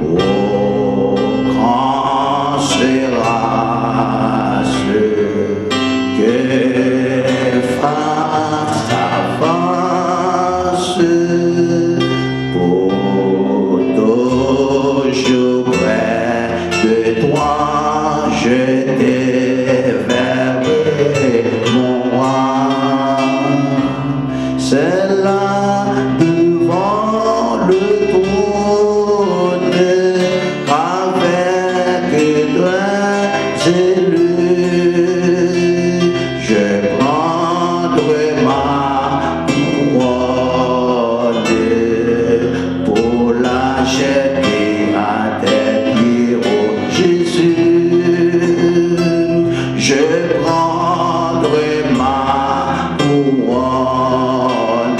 Oh, quand sera ce que face à face pour toujours près de toi, je t'éverrai, mon roi. C'est là devant le trône avec deux élus, je prendrai ma couronne pour la jeter à tes pieds, oh Jésus. Je prendrai ma couronne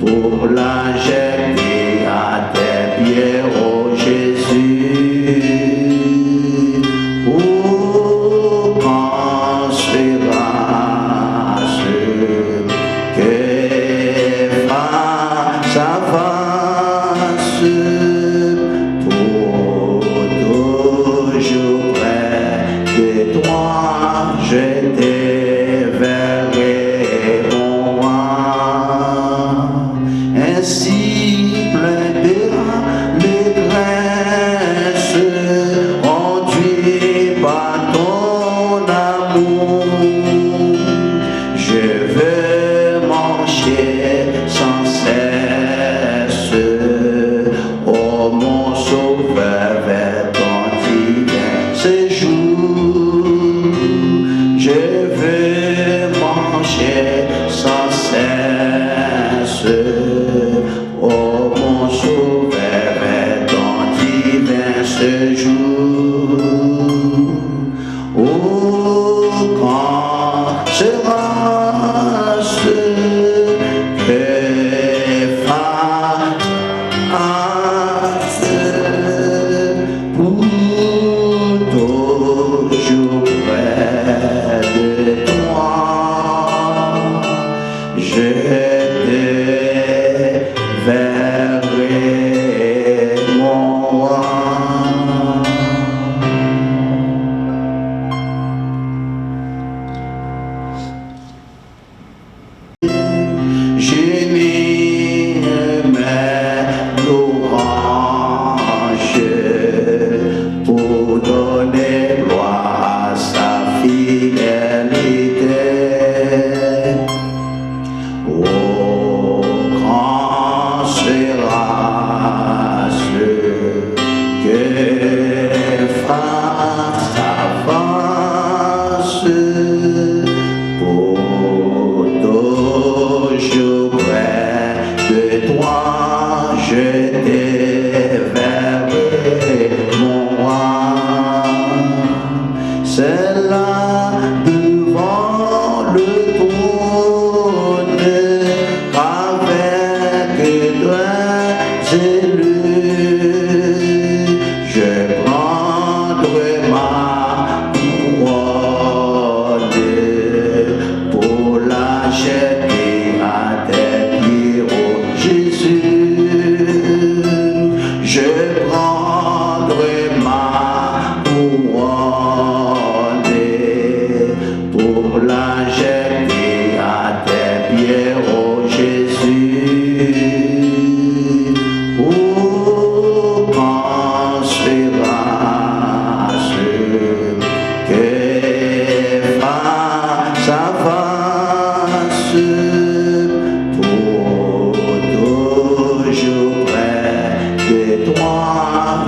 pour la jeter à tes pieds, oh Jésus. Oh, quand sera ce que face à face pour toujours près de toi, je t'éverrai, mon roi. Ainsi plein d'allégresse, conduit par ton amour, je veux marcher sans cesse, oh mon sauveur, vers ton divin séjour. Je veux marcher sans cesse, oh mon sauveur, vers ton divin séjour. Oh, quand sera ce que face pour toujours près de toi, je t'éverrai, mon roi. Gémir mes louanges pour donner gloire à sa fidélité. Oh, quand sera ce que face à face pour toujours près de toi, je t'éverrai, mon roi. C'est là devant le trône avec deux élus, je prendrai ma couronne pour la jeter à tes pieds, oh Jésus. Je prendrai ma couronne pour la jeter à tes pieds, oh Jésus. Oh, quand sera ce que face à face pour toujours près de toi,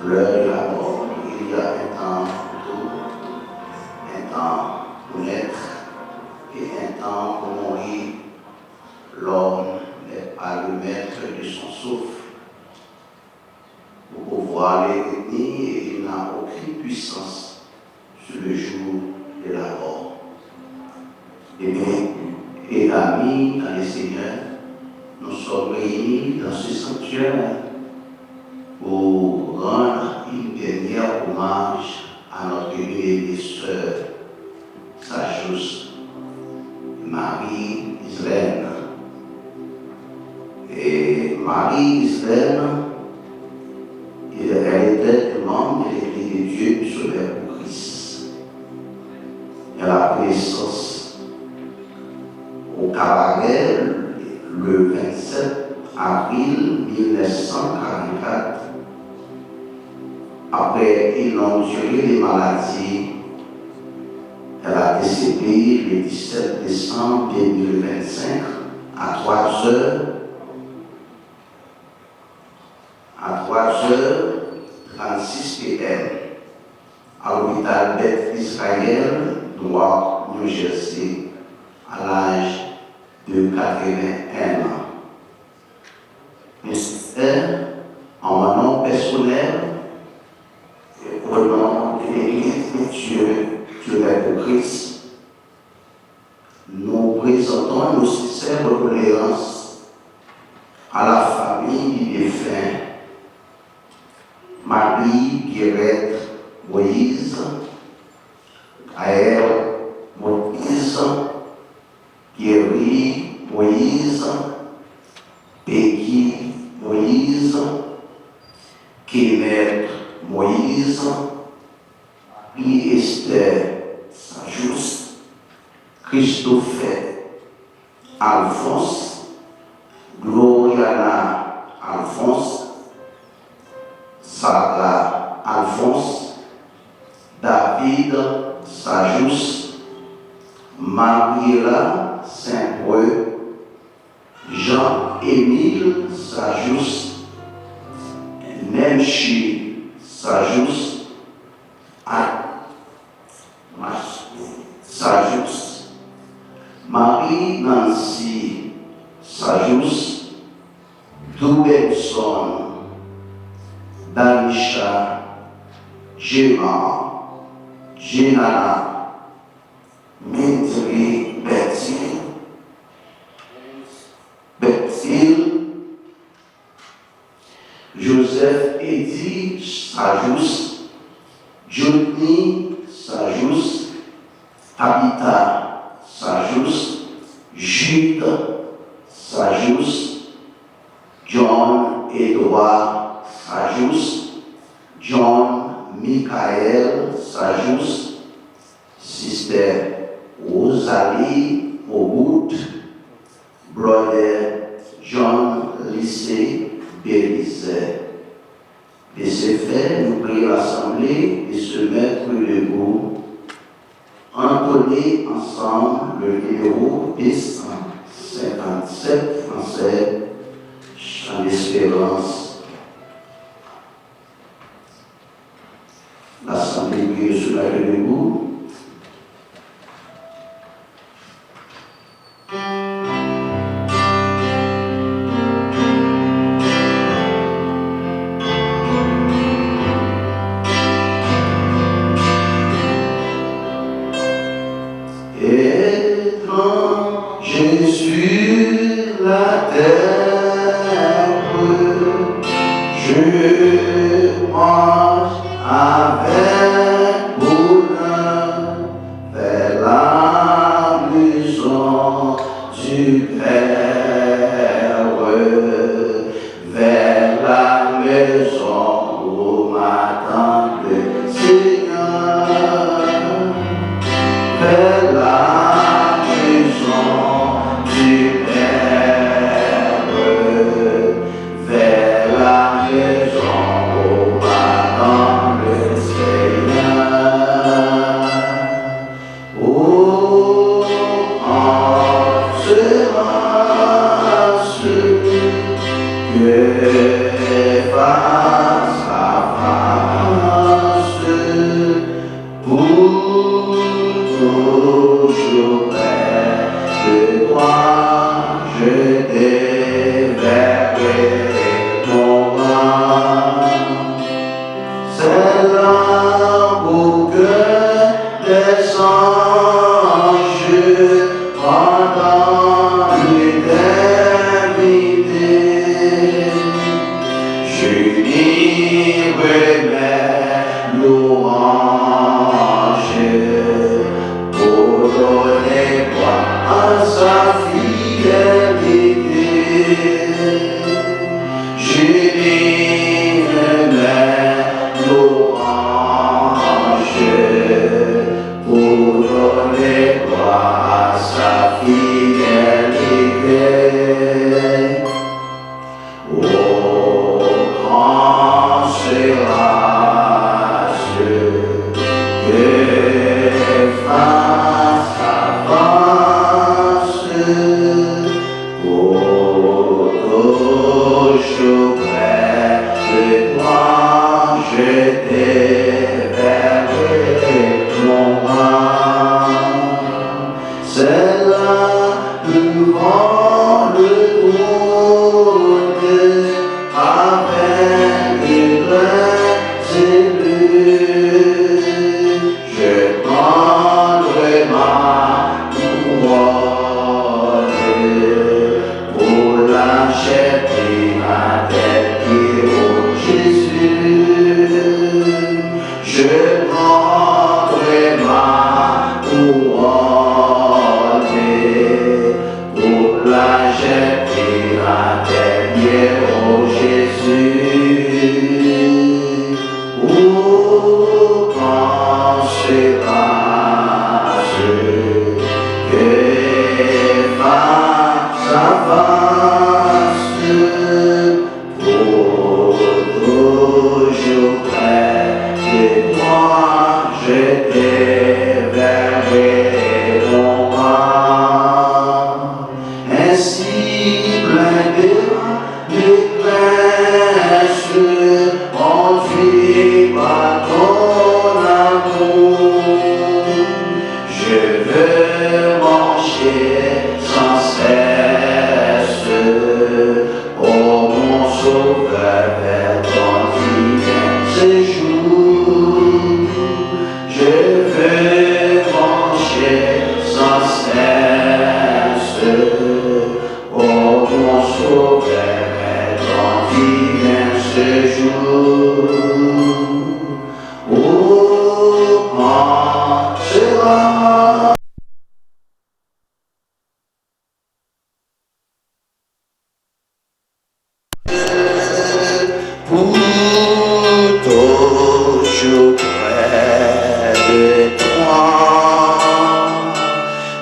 l'heure de la mort. Il y a un temps pour tout, un temps pour naître et un temps pour mourir. L'homme n'est pas le maître de son souffle pour pouvoir les retenir et il n'a aucune puissance sur le jour de la mort. Et amis dans le Seigneur, nous sommes réunis dans ce sanctuaire pour rendre une dernière hommage à notre bien-aimée sœur, sa juste Marie Israël. Et Marie Israël, elle était membre de l'Église de Dieu du Sauveur pour Christ. Elle a pris naissance au Cabaret le 27 avril 1944. Après une longue durée de maladie, elle a décédé le 17 décembre 2025 à 3h36 p.m. à l'hôpital Beth Israël, Newark, New Jersey, à l'âge de 81 ans. En mon nom personnel, et au nom de l'Église de Dieu, pour Christ, nous présentons nos sincères reconnaissances à la famille du défunt Marie Guérette Moïse, Gaël Moïse, Pierre Moïse, Peggy Moïse, Kenneth Moïse, Esther Sajous, Christophe Alphonse, Gloriana Alphonse, Sarah Alphonse, David Sajous, Mariela Saint-Preux, Jean-Émile Sajous, Nemchi Sajous, Sajous, Marie-Nancy Sajous, Doubelson, Danisha, Gemma, Jenana, Mitri, Bethil, Joseph Eddy Sajous, Johnny Sajous, Tabitha Sajous, Jude Sajous, John Edouard Sajous, John Michael Sajous, Sister Rosalie Mogout, Brother John Lycée Bélizet. De ce fait, nous prions l'Assemblée de se mettre debout, entonner ensemble le numéro 257 français, Chant d'espérance. L'Assemblée prie de se mettre debout. Je mange avec bonheur. C'est là pour que les anges pendant l'éternité j'unirai mes louanges pour donner gloire à sa fidélité. J'unirai mes louanges pour donner gloire à sa fidélité. Oh, grand sera-ce que face à face, pour toujours près de toi, je t'éveillerai mon âme. C'est là devant le trône, avec les mains élus, je prendrai ma couronne pour l'acheter ma tête qui au Jésus. Je prendrai ma couronne pour l'acheter ma tête qui au Jésus. Oh, pensez-ce que face à face, pour toujours près de toi, je t'éveillerai mon âme. Ainsi plein de grâce, conduit par ton amour, je veux marcher sans cesse, oh mon sauveur, vers ton divin séjour. Je veux marcher sans cesse, oh mon sauveur, vers ton divin séjour. Oh, quand sera pour toujours près de toi,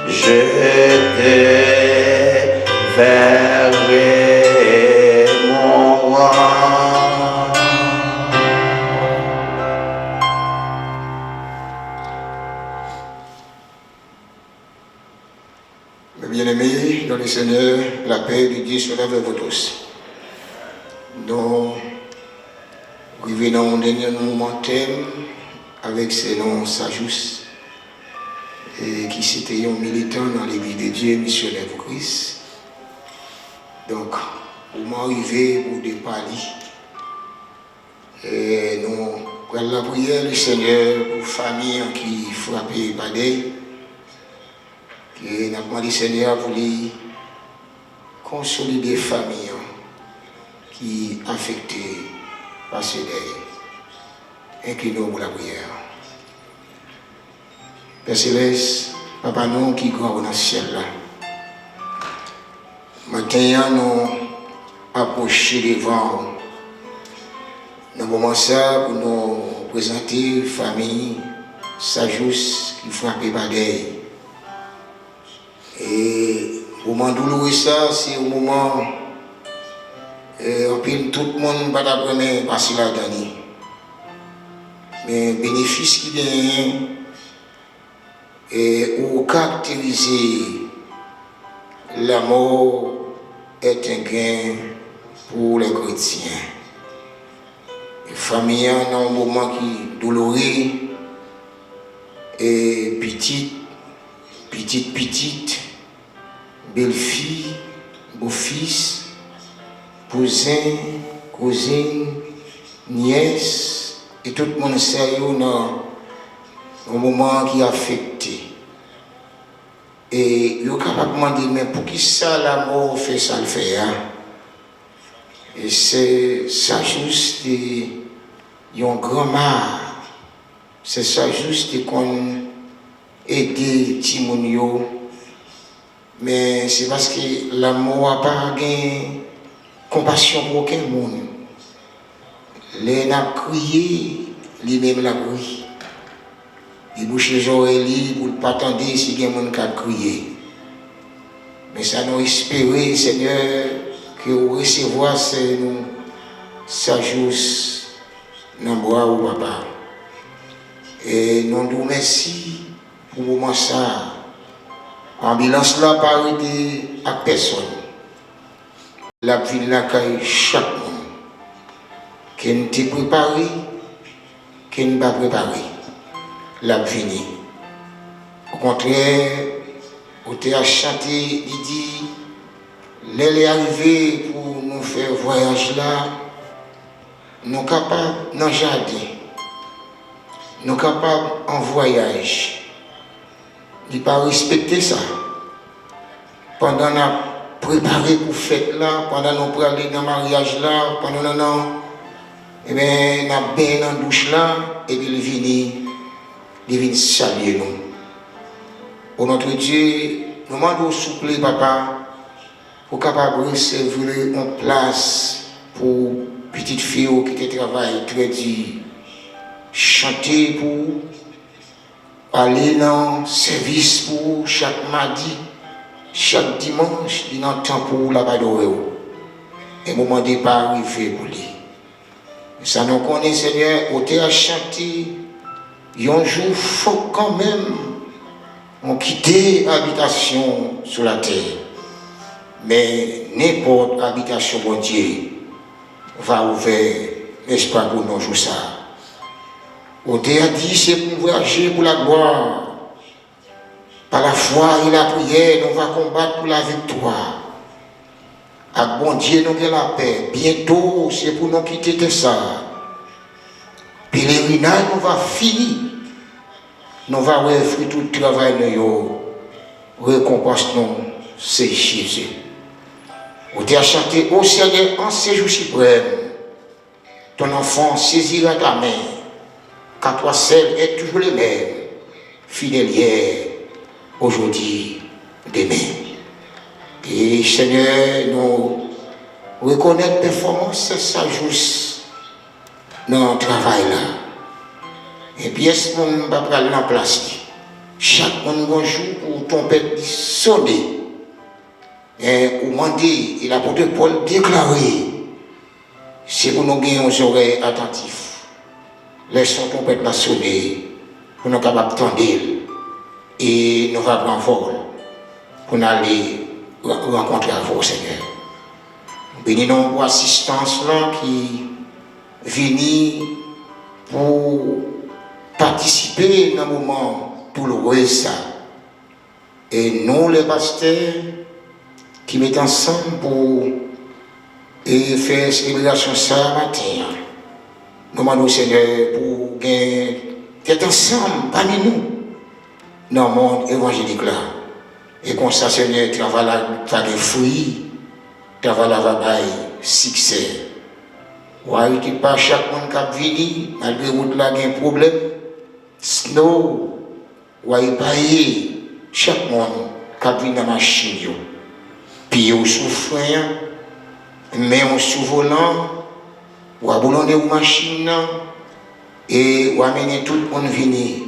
je t'éveillerai mon roi. Mes bien-aimés, dans le Seigneur, la paix de Dieu soit avec vous tous. Nous revenons au dernier moment thème avec ces noms Sajous, et qui c'était un militant dans l'église de Dieu, missionnaire pour Christ. Donc, au moment arrivé pour de parler, et nous prenons la prière du Seigneur pour famille qui frappait Badé, que nous avons demandé Seigneur pour lui consolider famille qui affectée par ce deuil. Inclinons pour la prière. Père Céleste, Papa nous qui grand dans le ciel là. Maintenant nous approcher devant. Nous moment ça pour nous présenter famille Sajous qui frappait par deuil. Et au moment douloureux ça, c'est au moment où tout le monde va d'apprendre passer la dernière. Mais le bénéfice qui vient et où caractériser la mort est un gain pour les chrétiens. Les familles dans un moment qui est douloureux et petite, belle-fille, beau-fils, cousin, cousine, nièce et tout le monde sait dans un moment qui est affecté. Et il est capable de demander, mais pour qui ça la mort fait ça le fait hein? Et c'est ça juste un grand mal. C'est ça juste qu'on aide Timonio. Mais c'est parce que l'amour n'a pas de compassion pour aucun monde. Les n'a crié, lui-même l'a crié. Il bouche les oreilles pour ne pas attendre si il y a des gens qui ont crié. Mais ça nous espérer, Seigneur, que vous recevoir ça juste dans le bois ou papa. Et nous nous merci pour le moment ça. L'ambulance là pas été à personne. La ville là caille chaque monde. Qui ne t'est préparé, qui ne pas préparé. La vie. Au contraire, on t'a chanté, il dit, elle est arrivée pour nous faire voyage là, nous sommes capables dans le jardin, nous sommes capables en voyage. Il ne pas respecter ça. Pendant qu'on a préparé pour fête là, pendant qu'on pour aller dans le mariage là, pendant qu'on a bien dans la douche là, et puis il vient saluer nous. Pour notre Dieu, nous demandons souple, papa, pour capable de recevoir une place pour petite fille qui travaille très dur, chanter pour aller dans le service pour chaque mardi, chaque dimanche, il y a un temps pour la badorer. Et au moment de départ arrivé pour lui. Ça nous connaît, Seigneur, au théâtre chanter, un jour, il faut quand même on quitter l'habitation sur la terre. Mais n'importe habitation, bon Dieu, va ouvrir, n'est-ce pas, pour nous jouer ça. On t'a dit, c'est pour voyager pour la gloire. Par la foi et la prière, nous allons combattre pour la victoire. Avec bon Dieu, nous avons la paix. Bientôt, c'est pour nous quitter ça. Pèlerinage, nous va finir. Nous allons faire tout le travail, nous récompense, c'est Jésus. On t'a chanté, ô Seigneur, en ces jours suprêmes, ton enfant saisira ta main, car toi seul est toujours le même, fidèle hier, aujourd'hui, demain. Et Seigneur, nous reconnaître performance, c'est ça juste dans le travail là. Et puis, est-ce qu'on va prendre en place? Chaque bonjour pour ton père sonner. Et au moment où l'apôtre Paul déclaré, c'est pour nous gagner aux oreilles attentifs. Laissons ton père la sonner pour nous capables d'entendre et nous allons prendre vol pour nous aller rencontrer à vous, Seigneur. Bénissons pour l'assistance là qui vient pour participer dans un moment douloureux ça. Et nous, les pasteurs, qui mettent ensemble pour faire célébration ça matin. Nous demandons, Seigneur, pour être ensemble parmi nous dans le monde évangélique là. Et comme ça, Seigneur, travail là, des fruits, travail là, va succès. Ouais, qui pas chaque monde qui a venu, malgré que là, il y a un problème. Snow, ouais, pas chaque monde qui a venu dans la machine. Puis on souffre, mais on sous volant, ou abandonner une machine, et on amener tout le monde venir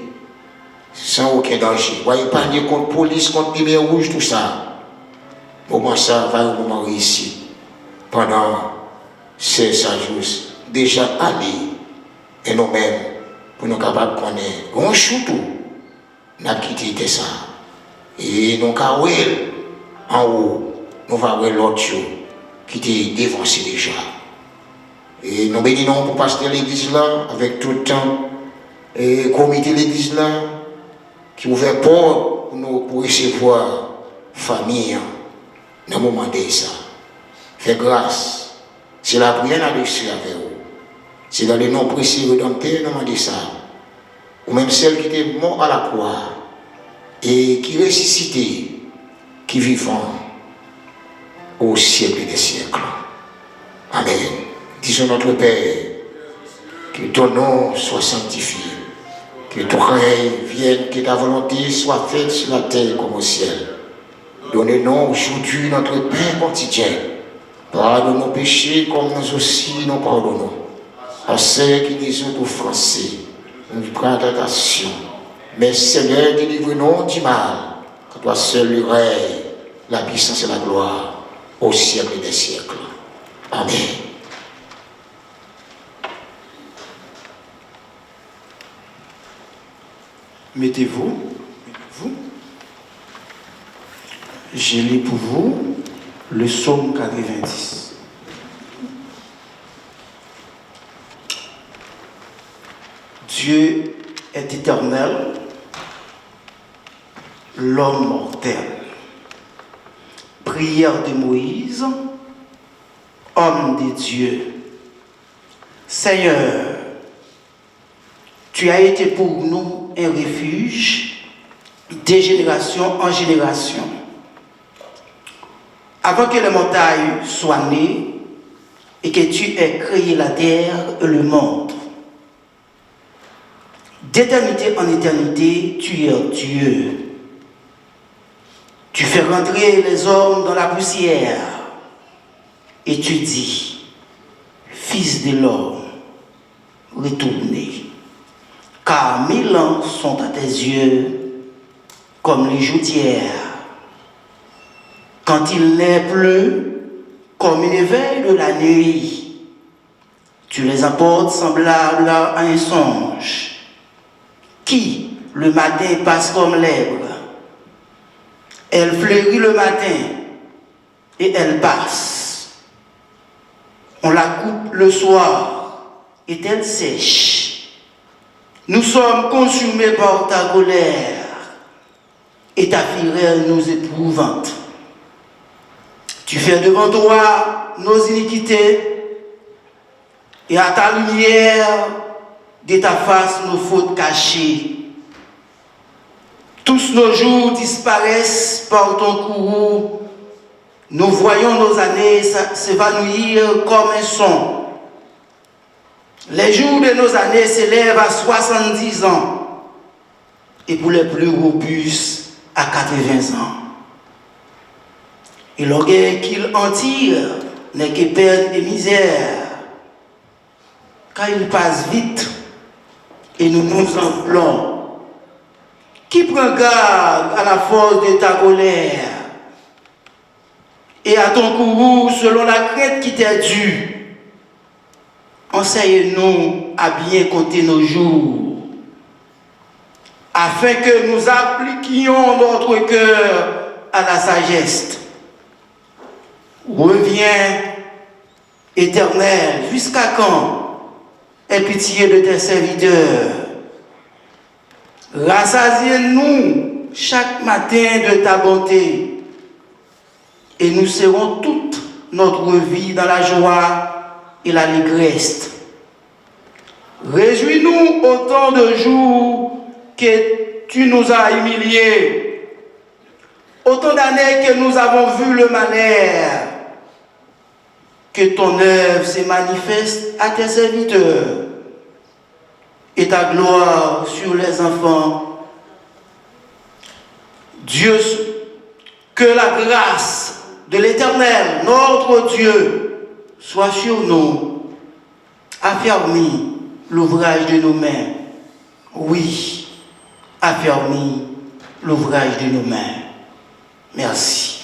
sans aucun danger. Ou épargner contre la police, contre les lumières rouges, tout ça. Au moins ça va au moment réussi. Pendant ces 5 jours, déjà aller, et nous-mêmes, pour nous capables de connaître, on surtout, nous avons quitté ça. Et nous avons en haut, nous allons voir l'autre qui était dévancé déjà. Et nous bénissons pour passer l'église là, avec tout le temps, et le comité de l'église là, qui ouvert porte pour nous pour recevoir famille dans le moment de ça. Fais grâce. C'est la prière là-dessus avec vous. C'est dans le nom précieux rédempteur, nous dit ça. Ou même celle qui était morte à la croix et qui ressuscitait, qui vivant au siècle des siècles. Amen. Disons notre Père, que ton nom soit sanctifié, que ton règne vienne, que ta volonté soit faite sur la terre comme au ciel. Donnez-nous aujourd'hui notre pain quotidien. Pardonne nos péchés comme nous aussi nous pardonnons. À ceux qui nous ont offensés, nous prenons tentation. Mais Seigneur, délivre-nous du mal, que toi seul le règne, la puissance et la gloire, au siècle des siècles. Amen. Mettez-vous. J'ai lu pour vous le psaume 90. Dieu est éternel, l'homme mortel. Prière de Moïse, homme de Dieu. Seigneur, tu as été pour nous un refuge de génération en génération. Avant que les montagnes soient nées et que tu aies créé la terre et le monde. D'éternité en éternité, tu es Dieu. Tu fais rentrer les hommes dans la poussière et tu dis, Fils de l'homme, retournez. Car 1000 ans sont à tes yeux comme les jours d'hier. Quand il n'est plus, comme une veille de la nuit, tu les apportes semblables à un songe, qui, le matin, passe comme l'herbe. Elle fleurit le matin, et elle passe. On la coupe le soir, et elle sèche. Nous sommes consumés par ta colère, et ta fureur nous épouvante. Tu fais devant toi nos iniquités, et à ta lumière, de ta face, nos fautes cachées. Tous nos jours disparaissent par ton courroux. Nous voyons nos années s'évanouir comme un son. Les jours de nos années s'élèvent à 70 ans, et pour les plus robustes, à 80 ans. Et l'orgueil qu'il en tire n'est que peine et misère, car il passe vite et nous nous enflons. Qui prend garde à la force de ta colère et à ton courroux selon la crainte qui t'est due? Enseigne-nous à bien compter nos jours, afin que nous appliquions notre cœur à la sagesse. Reviens, Éternel, jusqu'à quand? Aie pitié de tes serviteurs. Rassasie-nous chaque matin de ta bonté, et nous serons toute notre vie dans la joie et l'allégresse. Réjouis-nous autant de jours que tu nous as humiliés, autant d'années que nous avons vu le malheur. Que ton œuvre se manifeste à tes serviteurs et ta gloire sur les enfants. Dieu, que la grâce de l'Éternel, notre Dieu, soit sur nous. Affermis l'ouvrage de nos mains. Oui, affermis l'ouvrage de nos mains. Merci.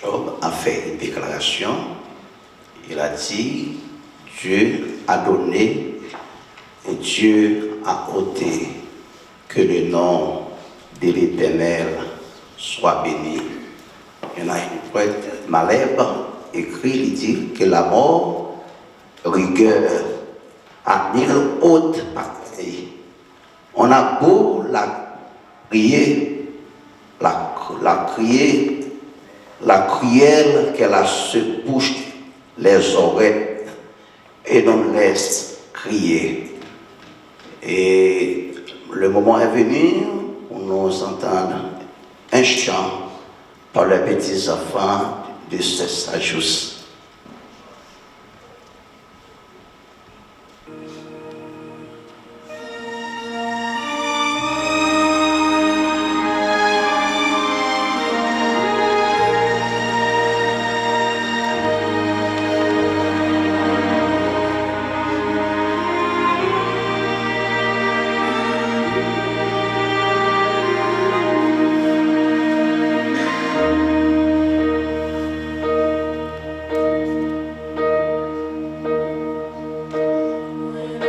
Job a fait une déclaration. Il a dit, Dieu a donné et Dieu a ôté. Que le nom de l'Éternel soit béni. Il y en a une poète Malherbe écrit, il dit que la mort, rigueur, à 1000 hautes pareilles. On a beau la crier, la cruelle qu'elle a se bouche les oreilles et nous laisse crier. Et le moment est venu où nous entendons un chant par les petits enfants de ce Sajus. When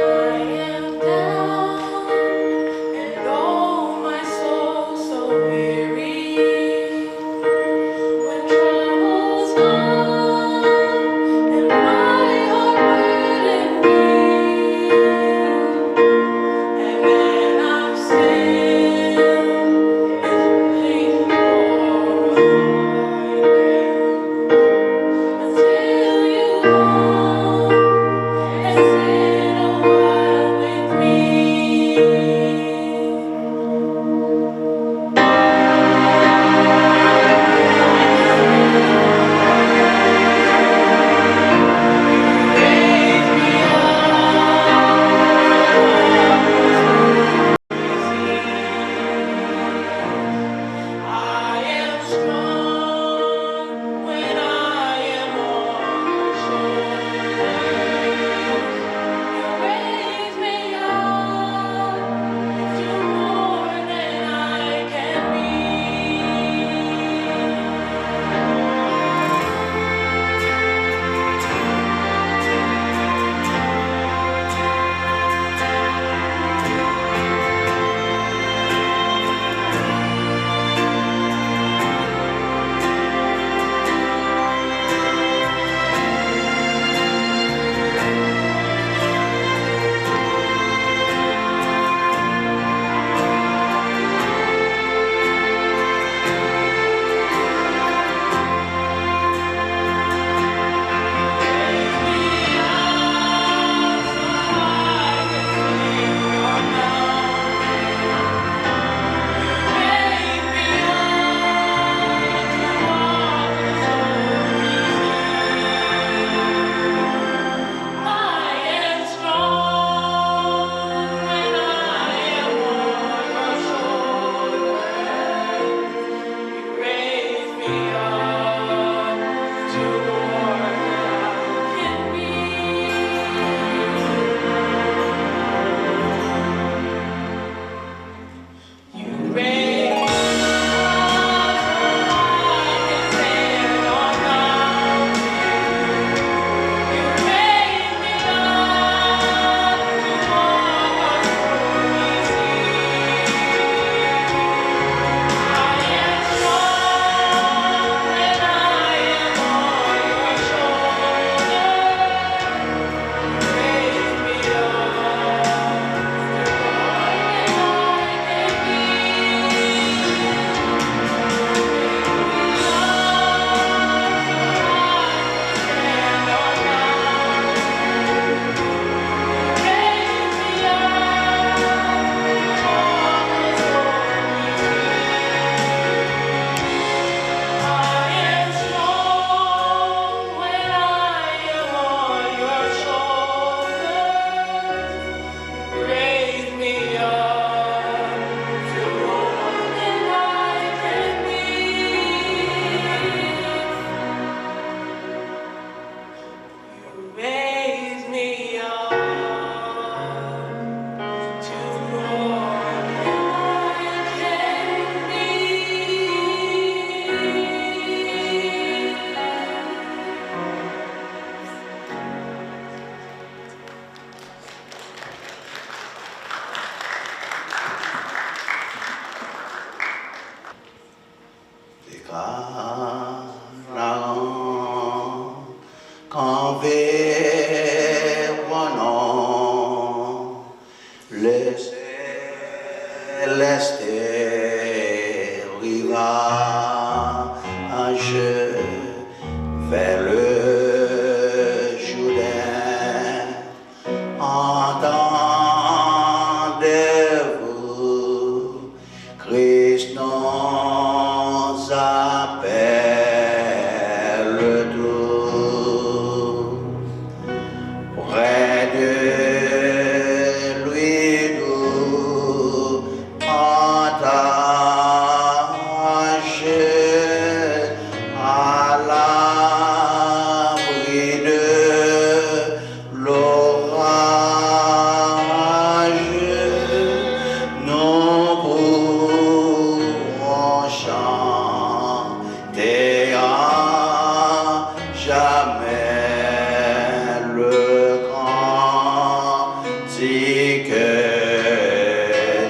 ainsi que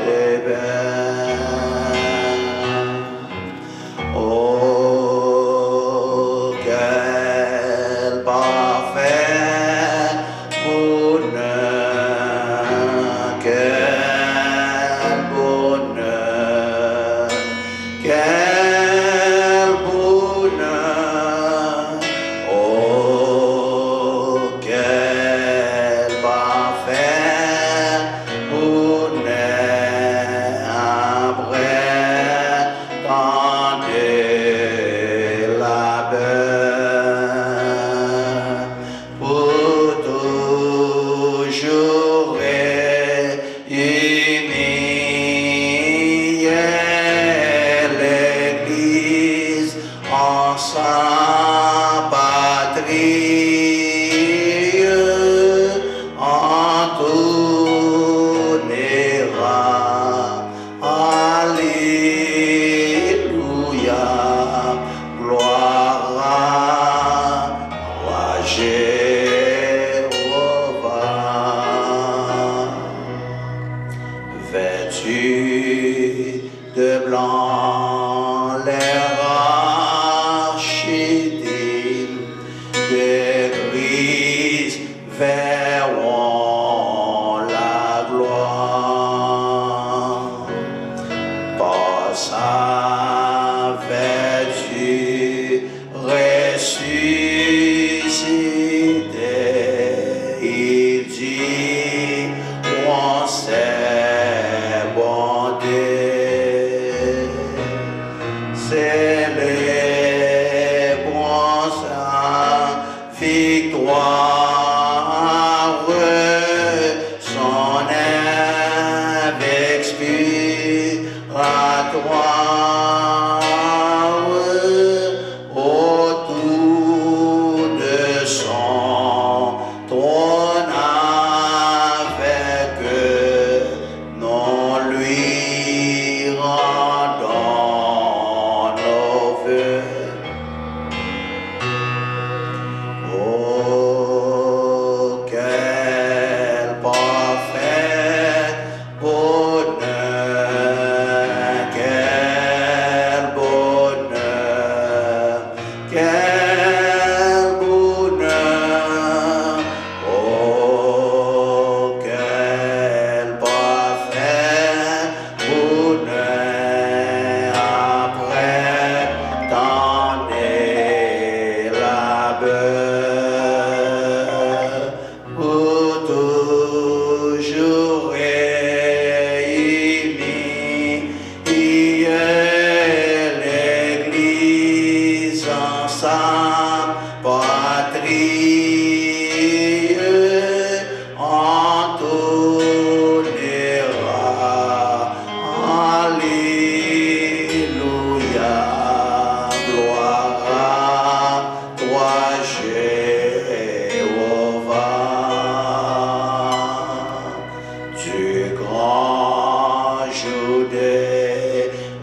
les belles. Oh, quel parfait bonheur, quel bonheur, quel bonheur. Oh, quel parfait bonheur après tant de labeur, pour toujours réunir l'Église en sa patrie, en tournera. Alléluia, gloire à Jéhovah. Vêtus de blanc, les rachetés de Christ verront la gloire. Par sa vertu ressuscité, il dit, on s'est bondé. Célébrons sa victoire, son expiratoire, autour de son trône avec non lui rendons nos vœux. Oh, quel parfait bonheur, quel bonheur, quel bonheur. Oh, quel parfait bonheur après tant de labeur, pour toujours réunir l'Église en sa patrie, en tournera. Alléluia, gloire à toi, Jéhovah. Du grand jour de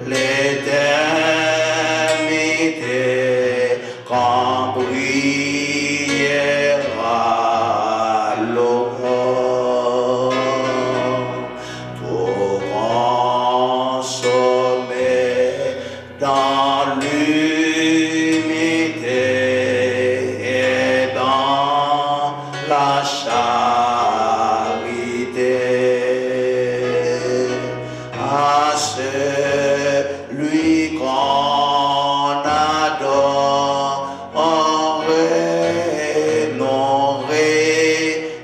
l'éternité, quand brillera l'aurore, tout grand sommet dans l'humilité et dans la charité. À celui qu'on adore,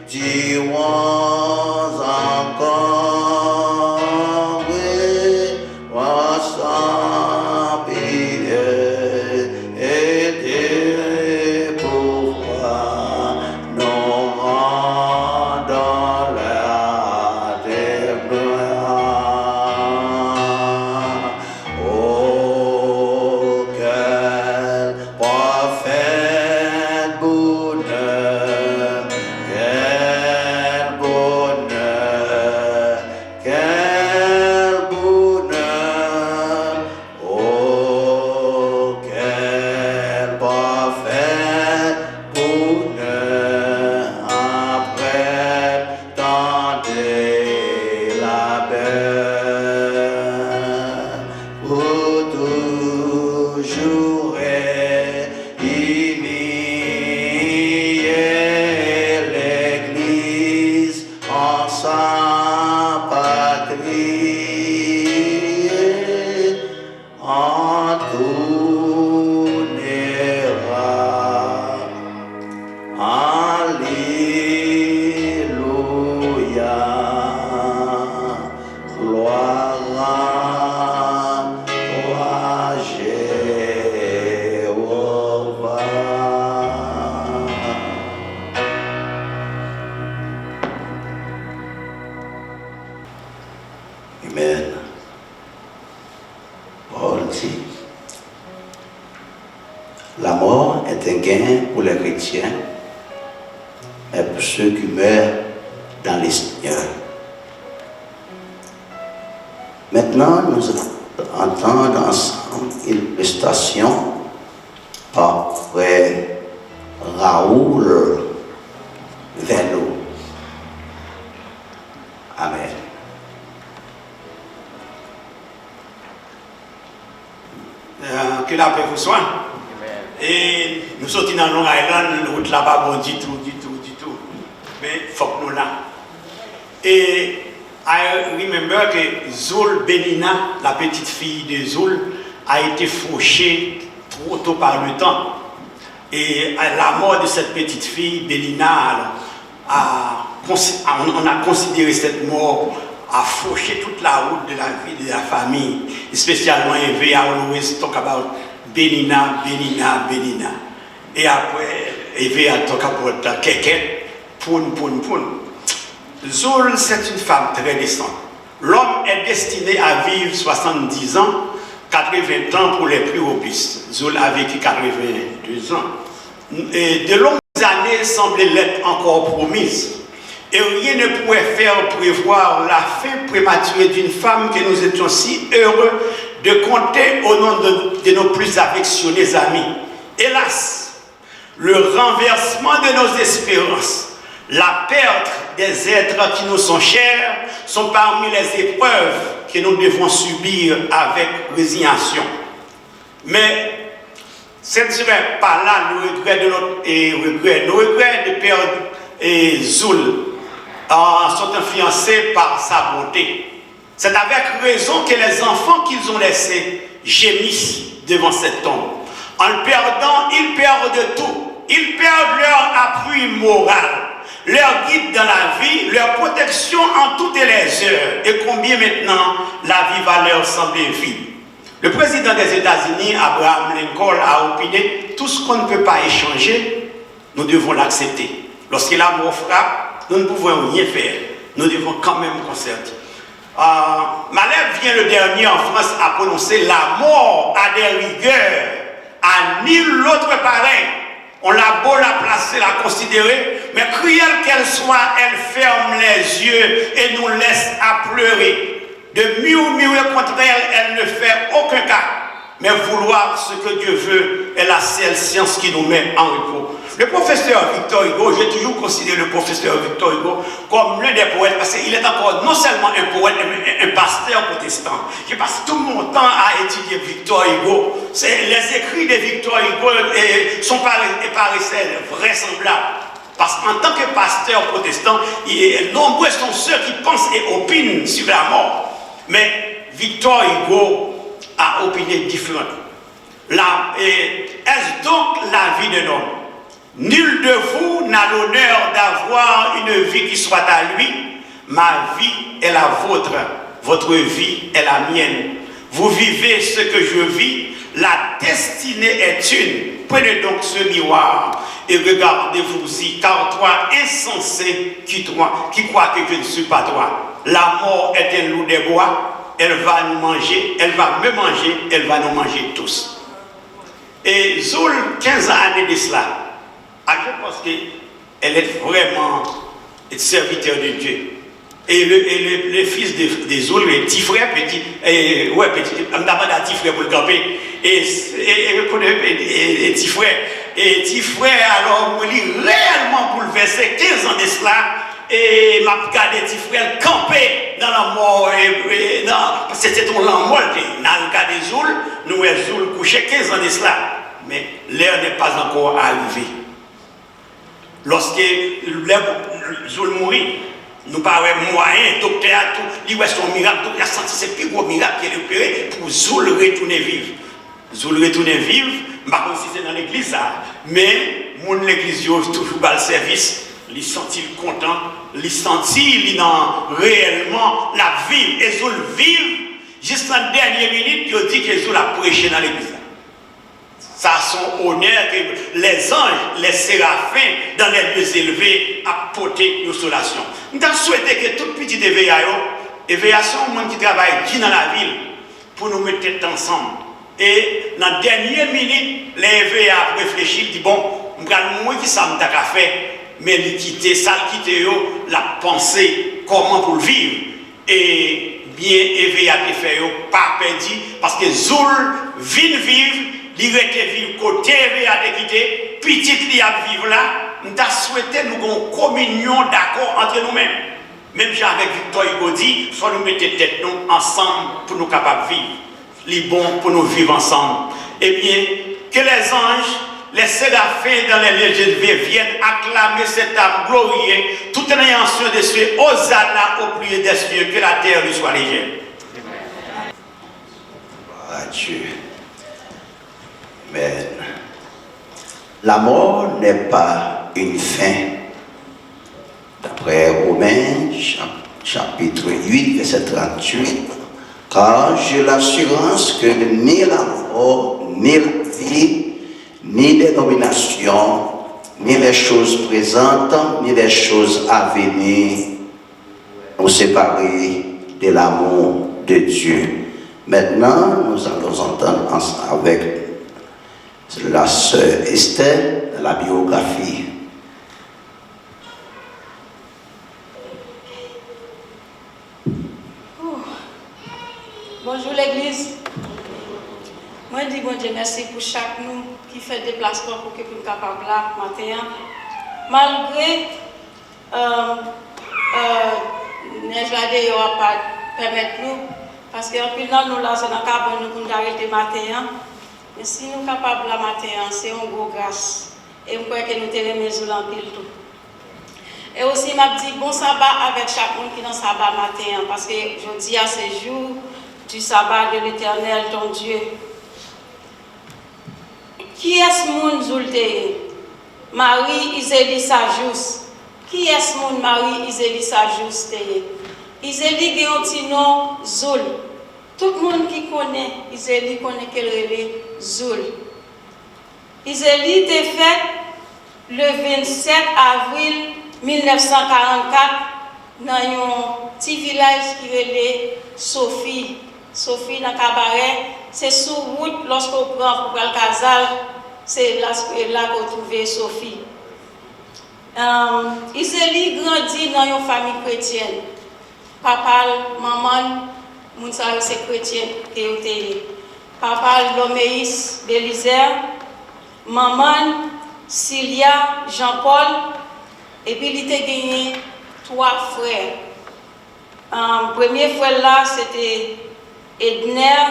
dirons encore, et tes pouvoirs nous rendent Amen. Paul dit, la mort est un gain pour les chrétiens, mais pour ceux qui meurent dans les Seigneurs. Maintenant, nous entendons ensemble une prestation par frère Raoul Velo. Amen. Que la paix vous soit. Et nous sortons dans Long Island, la route là-bas, bon, du tout. Mais il faut que nous là. Et I remember que Zoul Benina, la petite fille de Zoul, a été fauchée trop tôt par le temps. Et à la mort de cette petite fille, Benina, on a considéré cette mort à faucher toute la route de la vie de la famille, spécialement Eve, I always talk about Benina. Et après, Eve a talk about Keket, Poun. Zoul, c'est une femme très décente. L'homme est destiné à vivre 70 ans, 80 ans pour les plus robustes. Zoul a vécu 82 ans. Et de longues années semblaient l'être encore promises. Et rien ne pouvait faire prévoir la fin prématurée d'une femme que nous étions si heureux de compter au nom de nos plus affectionnés amis. Hélas, le renversement de nos espérances, la perte des êtres qui nous sont chers sont parmi les épreuves que nous devons subir avec résignation. Mais ce ne serait pas là le regret nos regrets de perdre Zoul sont influencés par sa bonté. C'est avec raison que les enfants qu'ils ont laissés gémissent devant cette tombe. En le perdant, ils perdent tout. Ils perdent leur appui moral, leur guide dans la vie, leur protection en toutes les heures. Et combien maintenant la vie va leur sembler vide. Le président des États-Unis, Abraham Lincoln, a opiné tout ce qu'on ne peut pas échanger, nous devons l'accepter. Lorsque la mort frappe, nous ne pouvons rien faire. Nous devons quand même conserver. Malherbe vient le dernier en France à prononcer la mort à des rigueurs, à nul autre pareil. On l'a beau la placer, la considérer, mais cruelle qu'elle soit, elle ferme les yeux et nous laisse à pleurer. De murmurer contre elle, elle ne fait aucun cas. Mais vouloir ce que Dieu veut est la seule science qui nous met en repos. Le professeur Victor Hugo, j'ai toujours considéré le professeur Victor Hugo comme l'un des poètes, parce qu'il est encore non seulement un poète, mais un pasteur protestant. J'ai passé tout mon temps à étudier Victor Hugo. Les écrits de Victor Hugo paraissaient vraisemblables. Parce qu'en tant que pasteur protestant, nombreux sont ceux qui pensent et opinent sur la mort. Mais Victor Hugo a opiné différemment. Est-ce donc la vie d'un homme? Nul de vous n'a l'honneur d'avoir une vie qui soit à lui. Ma vie est la vôtre, votre vie est la mienne. Vous vivez ce que je vis, la destinée est une. Prenez donc ce miroir et regardez-vous-y, car toi, insensé, qui croit que je ne suis pas toi. La mort est un loup des bois, elle va nous manger, elle va me manger, elle va nous manger tous. Et Zoul, 15 années de cela, je pense qu'elle est vraiment un serviteur de Dieu. Et le fils de Zoul, le petit frère, petit frère pour le camper, et petit frère, alors, il est réellement bouleversé, 15 ans de cela, et m'a regardé petit frère camper dans la mort, c'était ton lamol, dans le cas de Zoul, nous Zoul couché 15 ans de cela, mais l'heure n'est pas encore arrivée. Lorsque Zoul mourit, nous parlons moyen, docteur, il y a son miracle, il a senti ce plus gros miracle qu'il a opéré pour Zoul retourner vivre. Zoul retourner vivre, je ne sais pas si c'est dans l'église, mais l'église a toujours pas le service. Il sentit content, il sentit il a réellement la vie. Et Zoul vive, juste en dernière minute, il dit que Zoul a prêché dans l'église. Ça a son honneur que les anges, les séraphins, dans les lieux élevés, apportent une consolation. Nous avons souhaité que toute petite éveil Éveillation, au monde qui travaille qui dans la ville pour nous mettre tête ensemble. Et dans la dernière minute, l'éveil a réfléchi, dit bon, moi qui ça m'a fait, mais il quitter ça, quitter la pensée, comment pour le vivre. Et bien éveillé à fait, pas perdu, parce que Zoul vient vivre, il était vivre côté éveillé à quitter, petit li a vivre là, nous avons souhaité nous avons une communion d'accord entre nous-mêmes. Même si avec Victor Hugo dit, il faut nous mettre tête nous ensemble pour nous capables de vivre. Les bons pour nous vivre ensemble. Eh bien, que les anges, les séraphins dans les légendes viennent acclamer cette âme glorieuse, tout en ayant soin de cieux, Hosanna au plus des cieux, que la terre lui soit légère. Gloire à Dieu. Amen. La mort n'est pas une fin. D'après Romains, chapitre 8, verset 38, car j'ai l'assurance que ni la mort, ni la vie, ni les dominations, ni les choses présentes, ni les choses à venir nous séparer de l'amour de Dieu. Maintenant, nous allons entendre ensemble avec la sœur Esther la biographie. Bonjour l'église. Moi je dis bon Dieu merci pour chaque nous qui fait déplacement pour que nous soyons capables là matin. Malgré neige là dehors pas permettre nous parce que en plus nous là c'est dans cabane nous pour arrêter matin. Mais si nous sommes capables là matin c'est une grosse grâce et je crois que nous te remercions en pile tout. Et aussi m'a dit bon sabbat avec chaque monde qui est dans sabbat matin parce que je dis à ces jours du sabbat de l'Éternel, ton Dieu. Qui est-ce moun Zoulte? Marie Isélie Sajous. Qui est-ce moun Marie Isélie Sajous? Isélie a un petit nom Zoul. Tout le monde qui connaît Isélie connaît qu'elle est Zoul. Isélie était faite le 27 avril 1944 dans un petit village qui est Sophie. Sophie dans le cabaret, c'est sur route lorsqu'on prend pour le Casal, c'est là qu'on trouve Sophie. Isélie grandit dans une famille chrétienne. Papa, maman, c'est chrétien. Papa, Loméis Bélizer, maman, Cilia, Jean-Paul, et puis il a gagné 3 frères. Premier frère là, c'était Edner,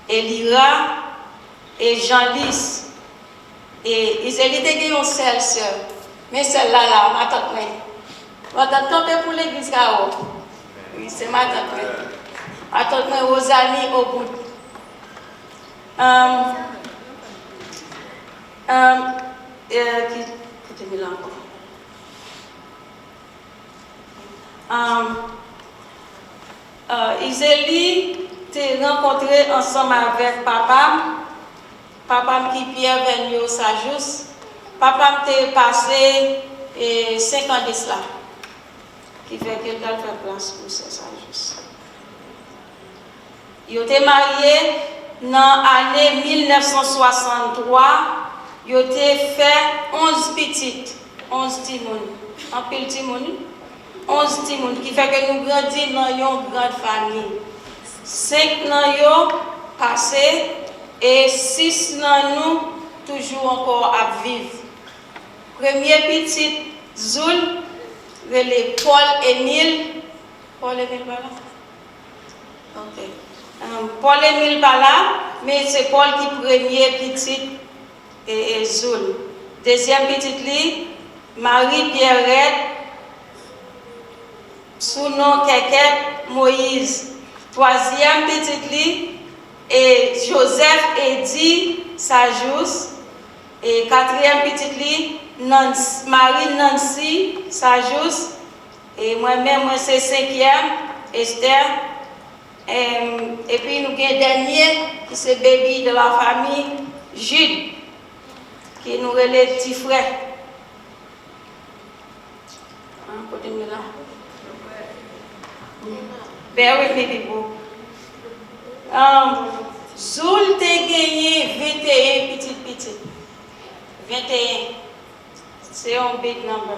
Elira et Jean-Lys. Et ils étaient une seule sœur. Mais celle-là, ma tante, ma tante pour l'église. Oui, c'est ma tante. Ma tante Rosalie au bout. Qui là encore? Isélie t'es rencontré ensemble avec papa qui Pierre Venio Sajous. Papa t'es passé 5 ans de cela. Qui fait qu'elle a fait place pour ce Sajous. Il était marié dans l'année 1963. Il a fait 11 petites, 11 timons. En pile timon. 11 timons qui fait que nous grandissons dans une grande famille. 5 dans yo passé et 6 dans nous toujours encore à vivre. Premier petit Zoul, le Paul-Émile. Paul-Émile Bala? Ok. Paul-Émile Bala, mais c'est Paul qui premier petit et Zoul. Deuxième petite li, Marie-Pierrette, sous nom Keket Moïse. Troisième petite li, et Joseph Eddy Sajous. Et quatrième petite li, Marie Nancy Sajous. Et moi-même, moi c'est 5e, Esther. Et puis nous avons un dernier qui c'est baby de la famille, Jude, qui nous relève petit frère. Bear with me, people. Zoul te gagné 21 petit. 21. C'est un big number.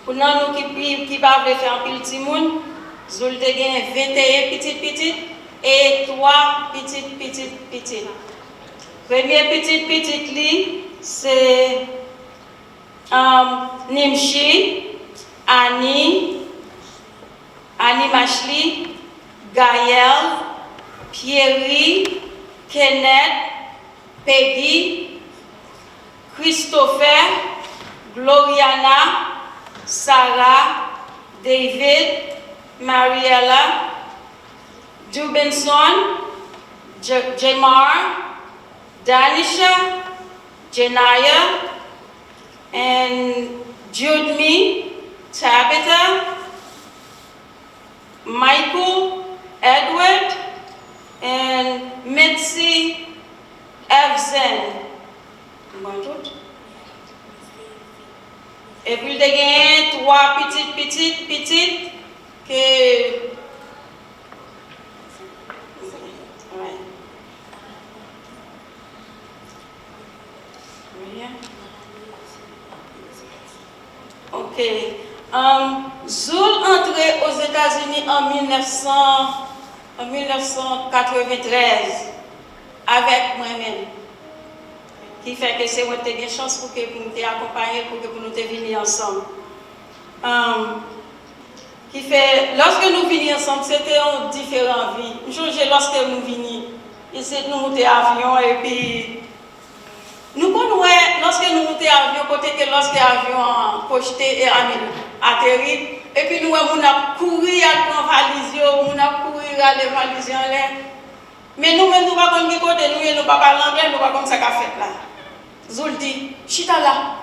Pour nous qui pas faire un petit monde, Zoul te gagné 21 petit et 3 petit. Premier petit c'est Nimshi, Annie Mashli, Gaël, Pierre, Kenneth, Peggy, Christopher, Gloriana, Sarah, David, Mariella, Dubinson, Jamar, Danisha, Janaya, and Judme, Tabitha, Michael, Edward, and Mitzi Evzen. Et puis, il y a 3 petites que. Ok. Zoul entré aux États-Unis en 1993 avec moi-même. Qui fait que c'est moi qui ai une chance pour que nous t'accompagner, pour que nous te venir ensemble. Qui fait, lorsque nous venions ensemble, c'était en différentes vies. Une chose, lorsque nous venions, ici nous monter avion et puis nous connaissons, lorsque nous montons avion, côté que lorsque l'avion projeté et atterri, et puis nous avons couru à prendre valise, nous avons couru à les valises en l'air. Mais nous-mêmes, nous ne pouvons pas côté nous, nous ne pouvons pas parler anglais, nous ne pouvons pas comme ça qu'a fait là. Zoul dit, chita là,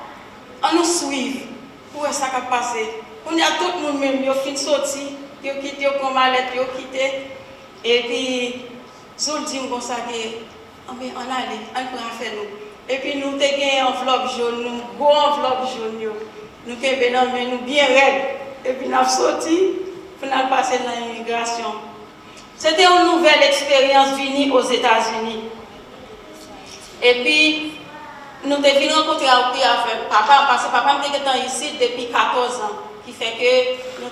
on nous suit, pour ça qu'a passé. On y a tout le monde même, ils ont fini sorti, ils ont quitté, ils ont pris mallette, ils ont quitté. Et puis, Zoul dit comme ça que, on allait, on peut faire nous. Et puis nous avons une enveloppe jaune, une bonne enveloppe jaune. Nous avons bien raide. Et puis nous avons sorti pour nous passer dans l'immigration. C'était une nouvelle expérience venue aux États-Unis. Et puis nous avons rencontré avec papa, parce que papa était ici depuis 14 ans. Qui fait que nous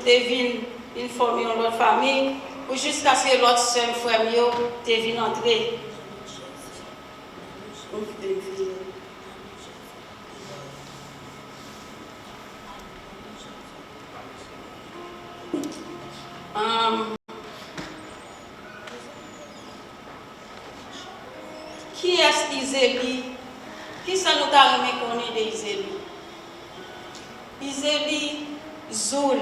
avons formé une autre famille jusqu'à ce que l'autre seul frère vienne entrer. Qui est Iseli? Qui ça nous a remis qu'on est de Iseli? Iseli, Zoul,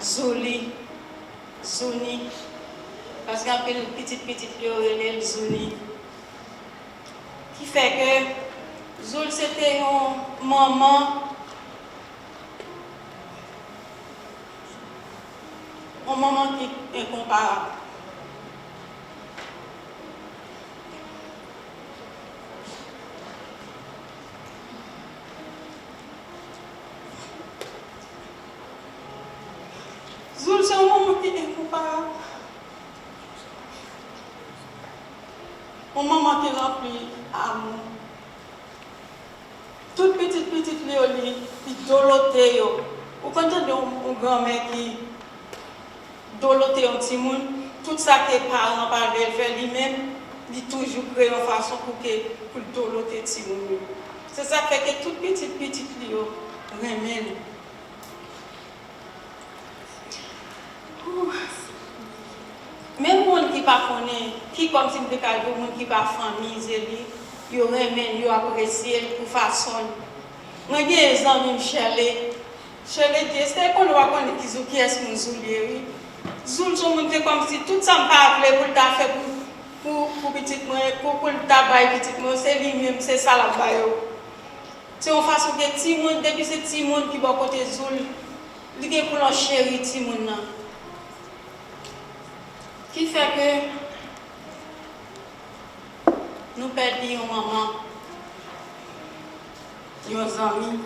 Zouli, Zouni. Parce qu'il y a une petite plurielle Zouni. Qui fait que Zoul c'était une maman. Une maman qui est incomparable. Zoul, c'est un maman qui est incomparable. Une maman qui remplit amour. Toute petite Léolie, qui doloté. Vous comprenez une grand-mère qui doloté un petit monde, tout ça que les parents parlent, elle fait lui-même, il toujours créer une façon pour doloter un petit monde. C'est ça qui fait que toute petite Léo remène. Même les gens qui ne pas connaissent, qui comme si les gens qui ne pas famille, ils remènent, ils apprécient pour façon. Moi, j'ai des amis, Shirley dit, c'est qu'on va connaître qui est-ce que nous oublions. Zoul, je me dis comme si tout ça me parlait pour le faire pour petit moi, pour le tabac petit moi, c'est lui-même, c'est ça la baille. C'est une façon que Timon, depuis c'est Timon qui va côté Zoul, il est pour leur chéri Timon. Qui fait que nous perdons une maman, nos amis,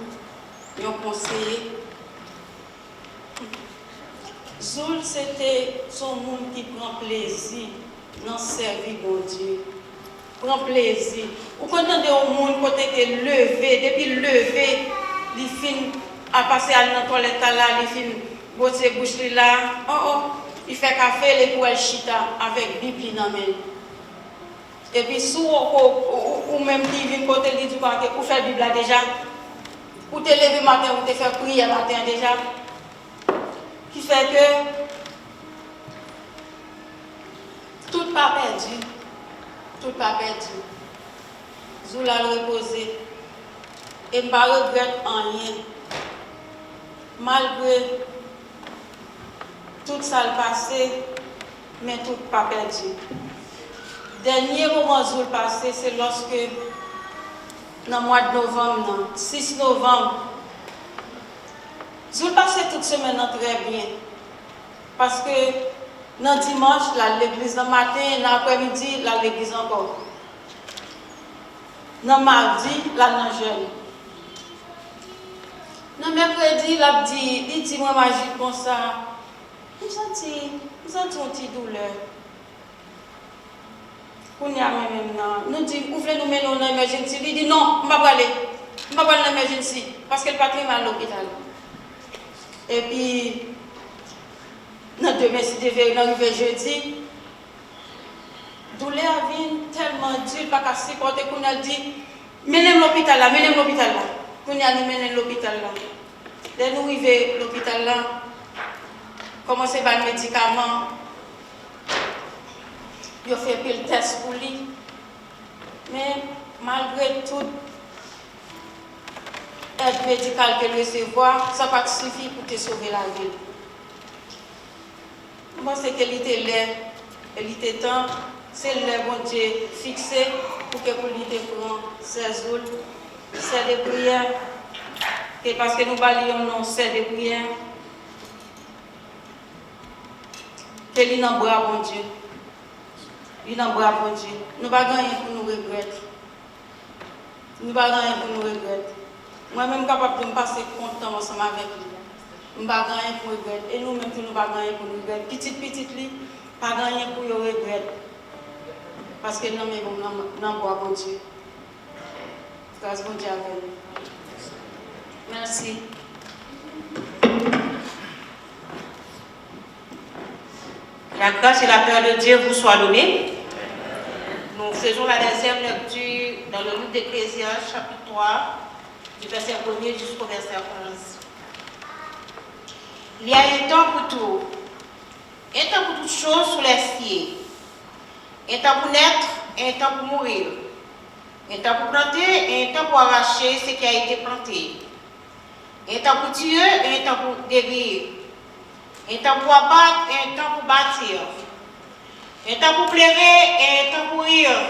nos conseillers. Zoul, c'était son monde qui prend plaisir dans servir bon Dieu. Prend plaisir. Ou quand on est au monde, côté que levé, depuis levé, il finit à passer à la toilette là, il finit bosser bouche là. Il fait café, les pour chita avec Bible dans main. Et puis sous ou même qui vient côté du côté pour faire Bible là déjà. Ou te lever matin ou te faire prier matin déjà. Qui fait que tout pas perdu. Tout pas perdu. Zoula reposé. Et je ne regrette rien. Malgré tout ça le passé, mais tout pas perdu. Dernier moment où le passé, c'est lorsque, dans le mois de novembre, 6 novembre, je passé toute semaine très bien. Parce que dans dimanche, l'église dans le matin, dans l'après-midi, l'église encore. Dans mardi, dans jeune. Dans mercredi, il dit moi magique comme ça. Nous sentons une petite douleur. Nous dit, vous voulez nous mettre dans l'émergence? Il dit non, je ne vais pas aller. Je ne vais pas aller dans l'émergence parce que le patron est à l'hôpital. Et puis, demain, si devait arriver jeudi, douleur vient tellement dure, pas qu'à supporter qu'on a dit, menez l'hôpital là, menez l'hôpital là. Qu'on a dit, menez l'hôpital là. Dès nous arrivons à l'hôpital là, commencer par le médicament, il a fait le test pour lui. Mais malgré tout, l'aide médicale que recevoir, ça n'a pas suffi pour te sauver la vie. Je pense qu'elle était là, elle était temps, c'est le bon Dieu fixé pour que vous lui prenne ses jours, ses de prière. Et parce que nous balayons nos ses de prière, qu'elle est dans le bras bon Dieu. Il n'a pas bon Dieu. Nous ne pouvons pas rien pour nous regretter. Nous ne pouvons pas rien pour nous regretter. Moi-même, capable de me passer content ensemble avec lui. Nous ne pouvons pas rien pour regretter. Et nous-mêmes, nous ne pouvons pas rien pour nous regretter. Petit, lui, pas rien pour nous regretter. Parce que nous n'avons pas bon Dieu. Grâce bon Dieu avec nous. Merci. La grâce et la paix de Dieu vous soient données. Nous faisons la deuxième lecture dans le livre d'Ecclésiaste, chapitre 3, du verset 1er jusqu'au verset 11. Il y a un temps pour tout. Un temps pour toutes choses sous les cieux. Un temps pour naître et un temps pour mourir. Un temps pour planter et un temps pour arracher ce qui a été planté. Un temps pour tuer et un temps pour guérir. Un temps pour abattre et un temps pour bâtir. Un temps pour pleurer et un temps pour rire.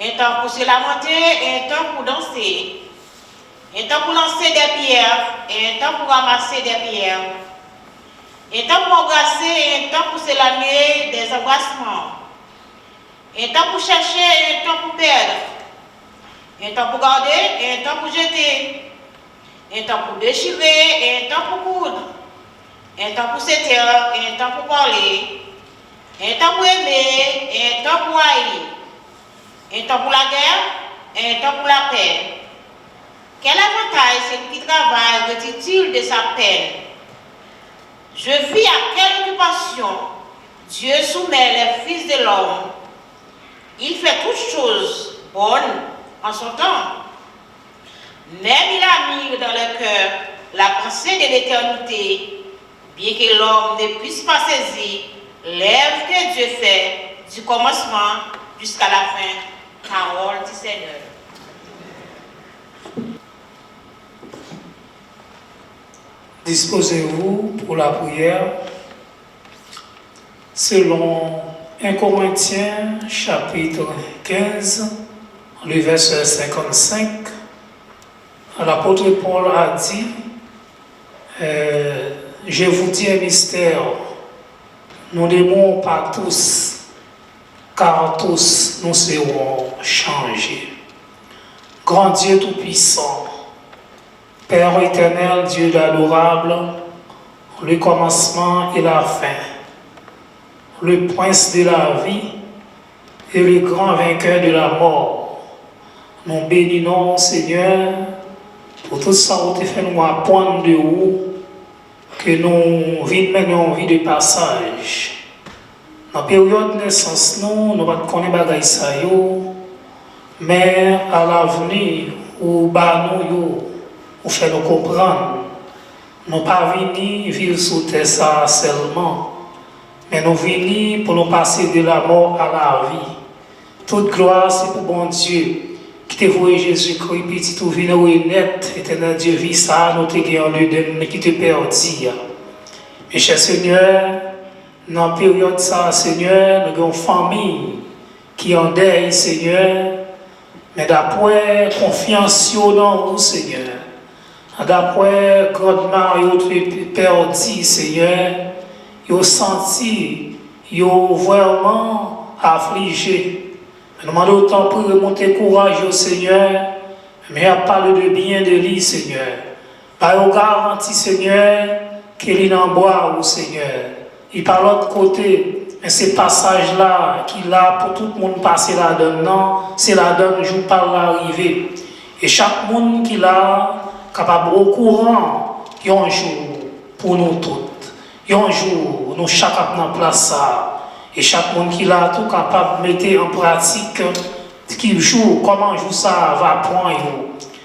Un temps pour se lamenter et un temps pour danser. Un temps pour lancer des pierres et un temps pour ramasser des pierres. Un temps pour embrasser et un temps pour s'éloigner des embrassements. Un temps pour chercher et un temps pour perdre. Un temps pour garder et un temps pour jeter. Un temps pour déchirer et un temps pour coudre. Un temps pour se taire et un temps pour parler. Un temps pour aimer et un temps pour haïr. Un temps pour la guerre et un temps pour la paix. Quel avantage celui qui travaille retire-t-il de sa peine? Je vis à quelle occupation Dieu soumet les fils de l'homme. Il fait toutes choses bonnes en son temps. Même il a mis dans le cœur la pensée de l'éternité, bien que l'homme ne puisse pas saisir l'œuvre que Dieu fait du commencement jusqu'à la fin. Parole du Seigneur. Disposez-vous pour la prière selon 1 Corinthiens chapitre 15, le verset 55. L'apôtre Paul a dit, je vous dis un mystère, nous n'aimons pas tous, car tous nous serons changés. Grand Dieu Tout-Puissant, Père éternel, Dieu d'adorable, le commencement et la fin, le prince de la vie et le grand vainqueur de la mort. Nous bénissons, Seigneur, pour tout ça où tu fais nous apprendre de vous, que nous vivons une vie de passage. Dans la période de naissance, nous ne connaissons pas ça, mais à l'avenir, où nous fait nous comprendre. Nous ne pas venir vivre sous terre ça seulement, mais nous venir pour nous passer de la mort à la vie. Toute gloire, c'est pour bon Dieu, qui te voit Jésus-Christ, petit tout venu et net, éternel Dieu, vie ça, nous te gagnons le de qui te perdit. Mes chers Seigneur, dans la période ça, Seigneur, nous avons une famille qui en deuil, Seigneur, mais d'après confiance dans vous, Seigneur, d'après God Mario perdu, Seigneur, ils senti, ils vraiment affligé. Nous demandons autant pour remonter courage, Seigneur, mais à parler de bien de lui, Seigneur. Par au garantie, Seigneur, qu'il est en bois, Seigneur. Et par l'autre côté, mais ces passages-là, qu'il a pour tout le monde passer là-dedans, non, c'est là-dedans jour par l'arrivée. Et chaque monde qu'il a, capable au courant, il y a un jour pour nous toutes. Il y a un jour, nous chacun dans place ça. Et chaque monde qui a tout capable de mettre en pratique, qui joue, comment joue ça va prendre.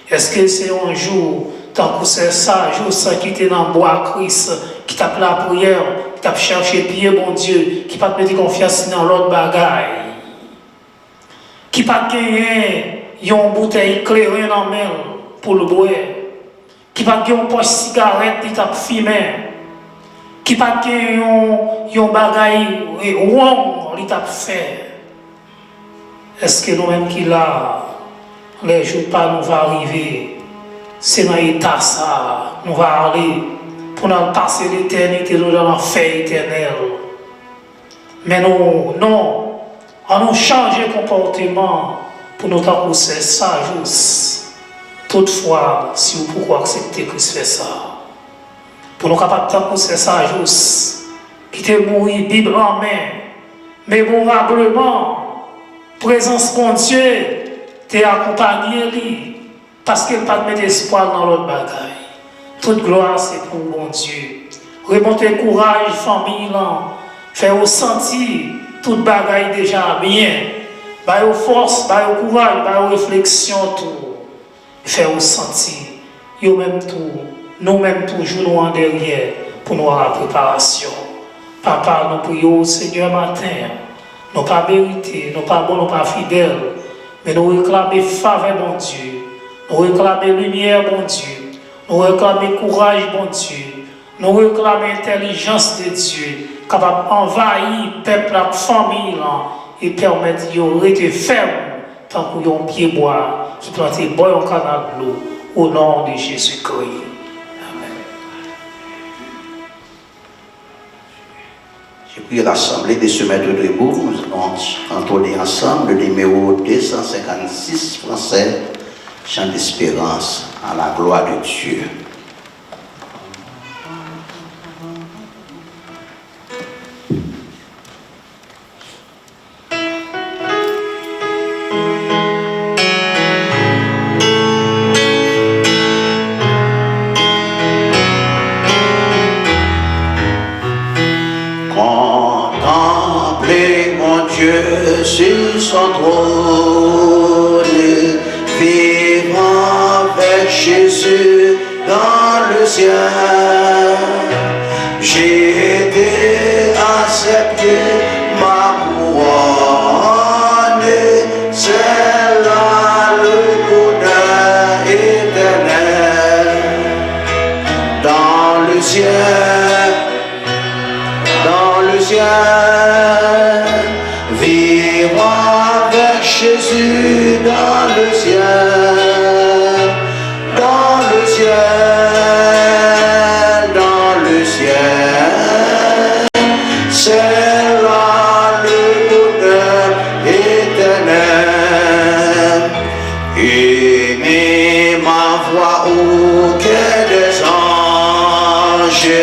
Est-ce que c'est un jour, tant que c'est ça, jour ça qui était dans le bois Christ, qui tape la prière, qui tape chercher pied, bon Dieu, qui pas te mettre confiance dans l'autre bagaille, qui pas gagner une bouteille éclairée dans la main pour le boire, qui pas gagner une poche cigarette qui tape fumé, qui pas gagner une bagaille rond qui tape fait. Est-ce que nous-mêmes qui là, les jours pas nous va arriver, c'est dans l'état ça, nous va aller pour nous passer l'éternité dans l'enfer éternel. Mais nous, non, on nous changer de comportement pour nous pousser ça juste. Toutefois, si vous pouvez accepter que fait ça, pour nous capables de pousser ça juste, qui te mourir Bible en main, mémorablement, présence de Dieu, t'es accompagné lui, parce qu'il n'y a pas de mettre espoir dans l'autre bagaille. Toute gloire, c'est pour mon Dieu. Remonter courage, famille, faire ressentir toute bagaille déjà bien. Faire force, faire courage, faire réflexion, tout. Faire ressentir. Nous-mêmes toujours nous en derrière pour nous avoir la préparation. Papa, nous prions au Seigneur matin. Nous pas mérité, nous pas bons, nous pas fidèles. Mais nous réclamons faveur, mon Dieu. Nous réclamons lumière, mon Dieu. Nous réclamons courage, bon Dieu. Nous réclamons intelligence de Dieu, capable d'envahir le peuple, la famille, et permettre de rester ferme tant qu'il y a un pied bois qui plante bois en canal de l'eau, au nom de Jésus-Christ. Amen. Je prie l'Assemblée de se mettre debout. Nous allons entonner ensemble le numéro 256 français, Chant d'espérance à la gloire de Dieu. Contemplez mon Dieu sur son trône, vivant avec Jésus dans le ciel. J'ai été accepté, ma couronne, c'est là le bonheur éternel. Dans le ciel, vivant avec Jésus dans le ciel, dans le ciel, c'est là le bonheur éternel. Unis ma voix au cœur des anges,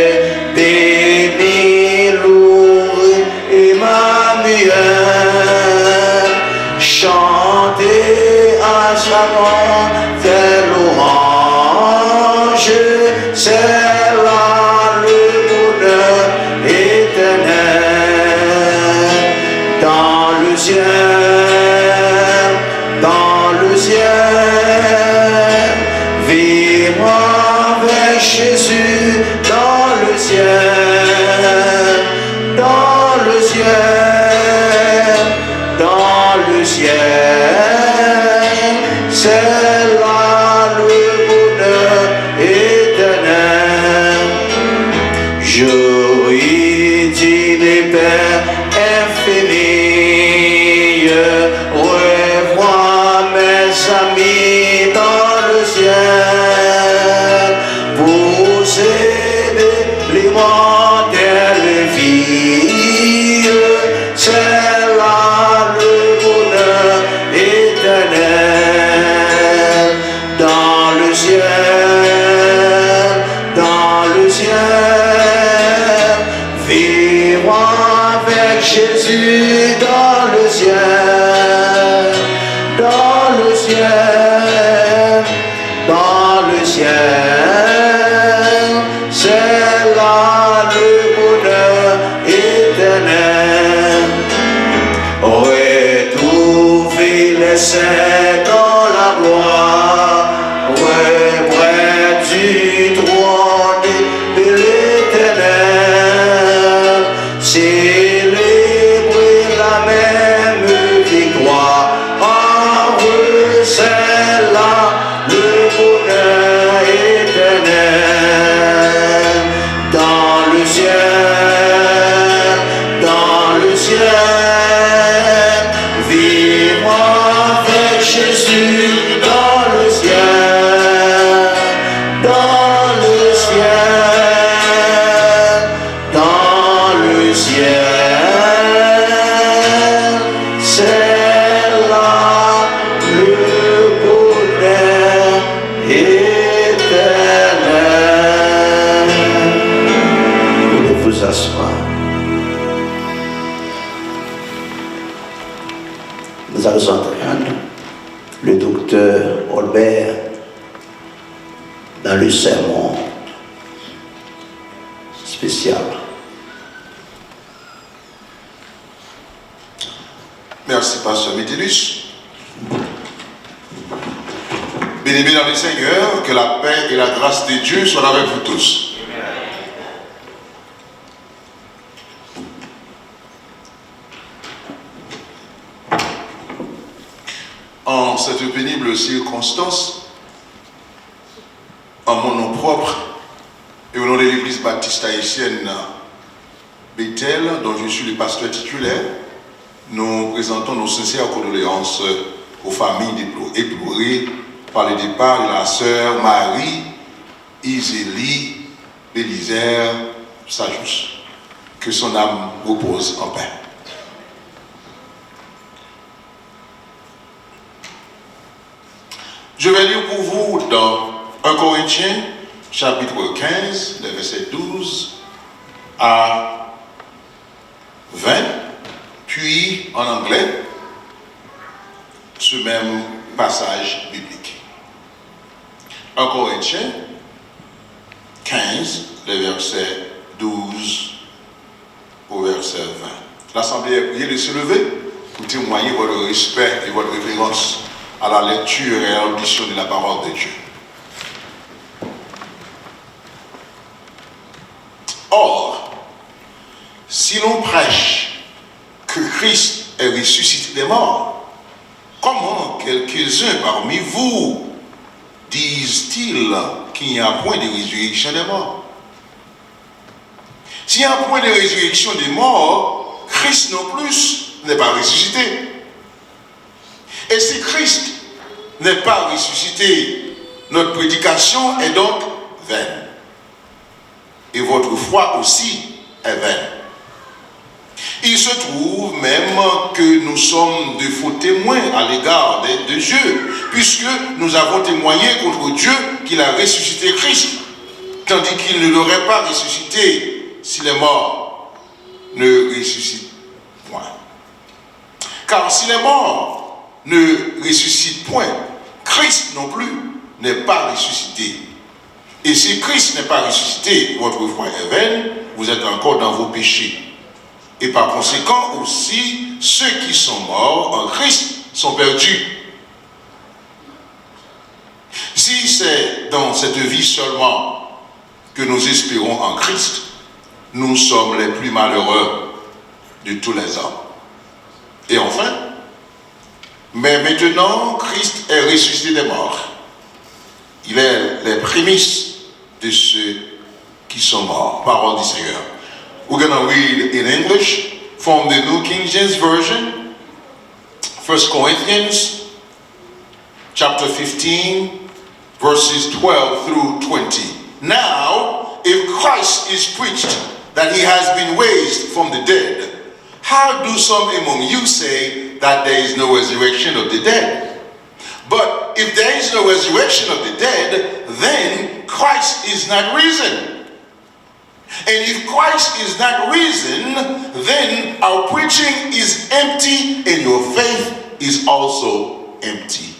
Joie, Père infini, revois mes amis dans le ciel, posséder l'immortelle vie, c'est là le bonheur éternel, dans le ciel, dans le ciel, vivre avec Jésus dans le ciel, dans le ciel, dans le ciel, c'est là le bonheur éternel. Retrouver les saints dans la gloire, près du trône de l'éternel, célébrer la même victoire. C'est là le bonheur éternel, dans le ciel, dans le ciel, vivre avec Jésus dans le ciel, dans le ciel, dans le ciel, c'est là le bonheur éternel. Voulez vous asseoir. Nous allons entendre le docteur Albert dans le sermon spécial. Merci, Pasteur Métellus. Bien-aimés dans le Seigneur, que la paix et la grâce de Dieu soient avec vous tous. En cette pénible circonstance, en mon nom propre et au nom de l'Église baptiste haïtienne Bethel, dont je suis le pasteur titulaire, nous présentons nos sincères condoléances aux familles éplorées par le départ de la sœur Marie Isélie Bélisère Sajous. Que son âme repose en paix. Je vais lire pour vous dans 1 Corinthiens, chapitre 15, les versets 12 à 20, puis en anglais, ce même passage biblique. 1 Corinthiens 15, les versets 12 au verset 20. L'Assemblée est priée de se lever pour témoigner votre respect et votre révérence à la lecture et à l'audition de la parole de Dieu. Or, si l'on prêche que Christ est ressuscité des morts, comment quelques-uns parmi vous disent-ils qu'il n'y a point de résurrection des morts? S'il n'y a point de résurrection des morts, Christ non plus n'est pas ressuscité. Et si Christ n'est pas ressuscité, notre prédication est donc vaine. Et votre foi aussi est vaine. Il se trouve même que nous sommes de faux témoins à l'égard de Dieu, puisque nous avons témoigné contre Dieu qu'il a ressuscité Christ, tandis qu'il ne l'aurait pas ressuscité si les morts ne ressuscitent point. Car si les morts ne ressuscitent point, Christ non plus n'est pas ressuscité. Et si Christ n'est pas ressuscité, votre foi est vaine, vous êtes encore dans vos péchés. Et par conséquent aussi, ceux qui sont morts en Christ sont perdus. Si c'est dans cette vie seulement que nous espérons en Christ, nous sommes les plus malheureux de tous les hommes. Et enfin, mais maintenant, Christ est ressuscité des morts. Il est les prémices de ceux qui sont morts. Parole du Seigneur. We're going to read in English from the New King James Version, 1 Corinthians chapter 15, verses 12 through 20. Now, if Christ is preached that he has been raised from the dead, how do some among you say that there is no resurrection of the dead? But if there is no resurrection of the dead, then Christ is not risen. And if Christ is not risen, then our preaching is empty and your faith is also empty.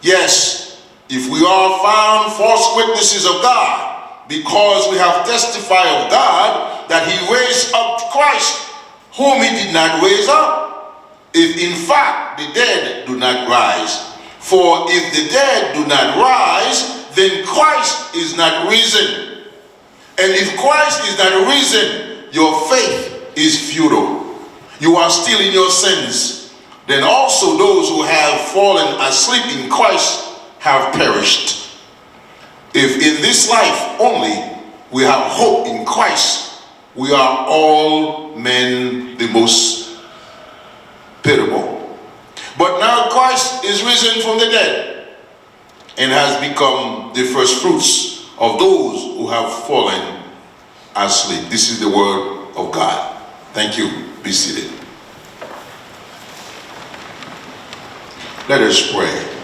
Yes, if we are found false witnesses of God, because we have testified of God that he raised up Christ, whom he did not raise up, if in fact the dead do not rise. For if the dead do not rise, then Christ is not risen. And if Christ is not risen, your faith is futile. You are still in your sins. Then also those who have fallen asleep in Christ have perished. If in this life only we have hope in Christ, we are all men the most pitiable. But now Christ is risen from the dead and has become the first fruits of those who have fallen asleep. This is the word of God. Thank you. Be seated. Let us pray.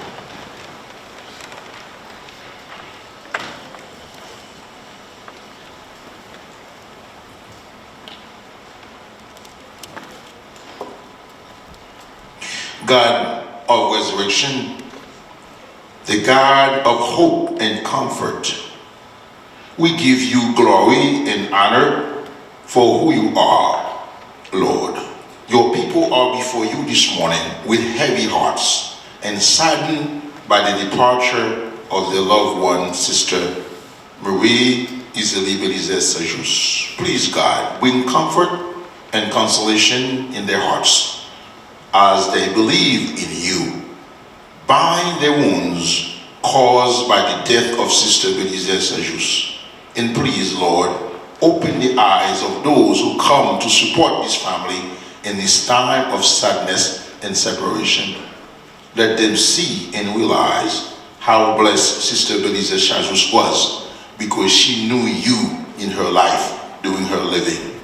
God of resurrection, the God of hope and comfort, we give you glory and honor for who you are, Lord. Your people are before you this morning with heavy hearts and saddened by the departure of their loved one, Sister Marie Iseli Belize Sajus. Please, God, bring comfort and consolation in their hearts as they believe in you. Bind their wounds caused by the death of Sister Belize Sajus. And please, Lord, open the eyes of those who come to support this family in this time of sadness and separation. Let them see and realize how blessed Sister Belize Sajus was because she knew you in her life during her living.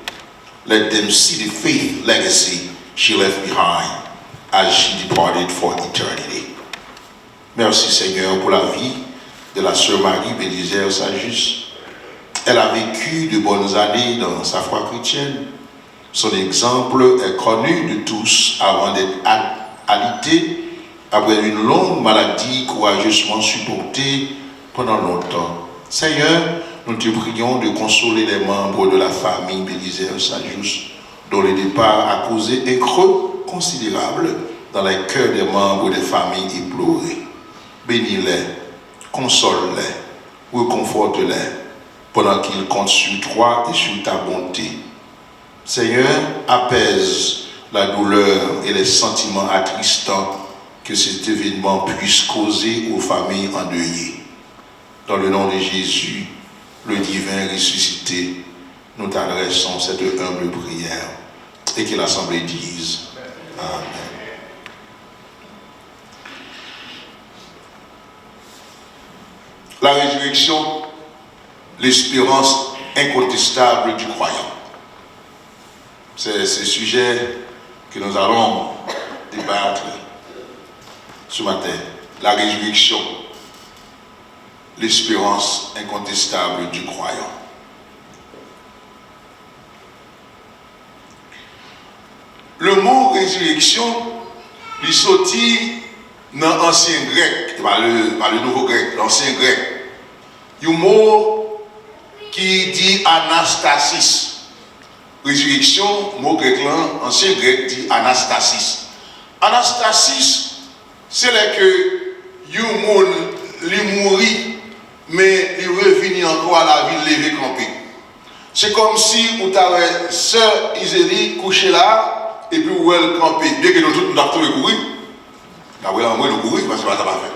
Let them see the faith legacy she left behind as she departed for eternity. Merci Seigneur pour la vie de la sœur Marie Belize Sajus. Elle a vécu de bonnes années dans sa foi chrétienne. Son exemple est connu de tous avant d'être alité après une longue maladie courageusement supportée pendant longtemps. Seigneur, nous te prions de consoler les membres de la famille Belize Sajus, dont le départ a causé un creux considérable dans les cœurs des membres des familles éplorées. Bénis-les, console-les, réconforte-les, pendant qu'ils comptent sur toi et sur ta bonté. Seigneur, apaise la douleur et les sentiments attristants que cet événement puisse causer aux familles endeuillées. Dans le nom de Jésus, le divin ressuscité, nous t'adressons cette humble prière et que l'Assemblée dise Amen. La résurrection, l'espérance incontestable du croyant. C'est ce sujet que nous allons débattre ce matin. La résurrection, l'espérance incontestable du croyant. Le mot résurrection, il sortit dans l'ancien grec, pas le nouveau grec, l'ancien grec. Un mot qui dit anastasis. Résurrection, mot grec là, ancien grec dit anastasis. Anastasis, c'est là que un monde il mourit, mais il revient encore à la vie levé campé. C'est comme si vous avez sœur Iseli couchée là, et puis où elle campé. Bien que nous tous nous avons courir, nous avons courir parce que ça va faire.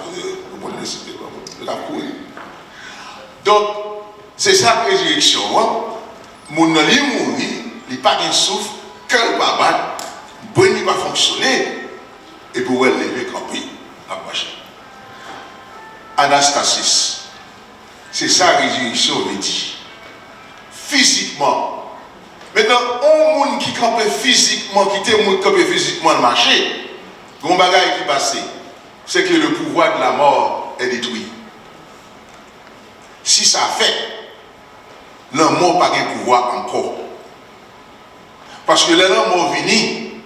Donc, C'est ça la résurrection. Mon nan li mouri, il pas de souffle, cœur pas battre, bon il pas fonctionner, et pour elle lever camper, à marcher. Anastasis, c'est ça la résurrection veut dire. Physiquement. Maintenant, un monde qui campe physiquement, qui te camper physiquement le marché, un bagage qui passe, c'est que le pouvoir de la mort est détruit. Si ça fait, le mort n'a pas de pouvoir encore. Parce que le mort vini,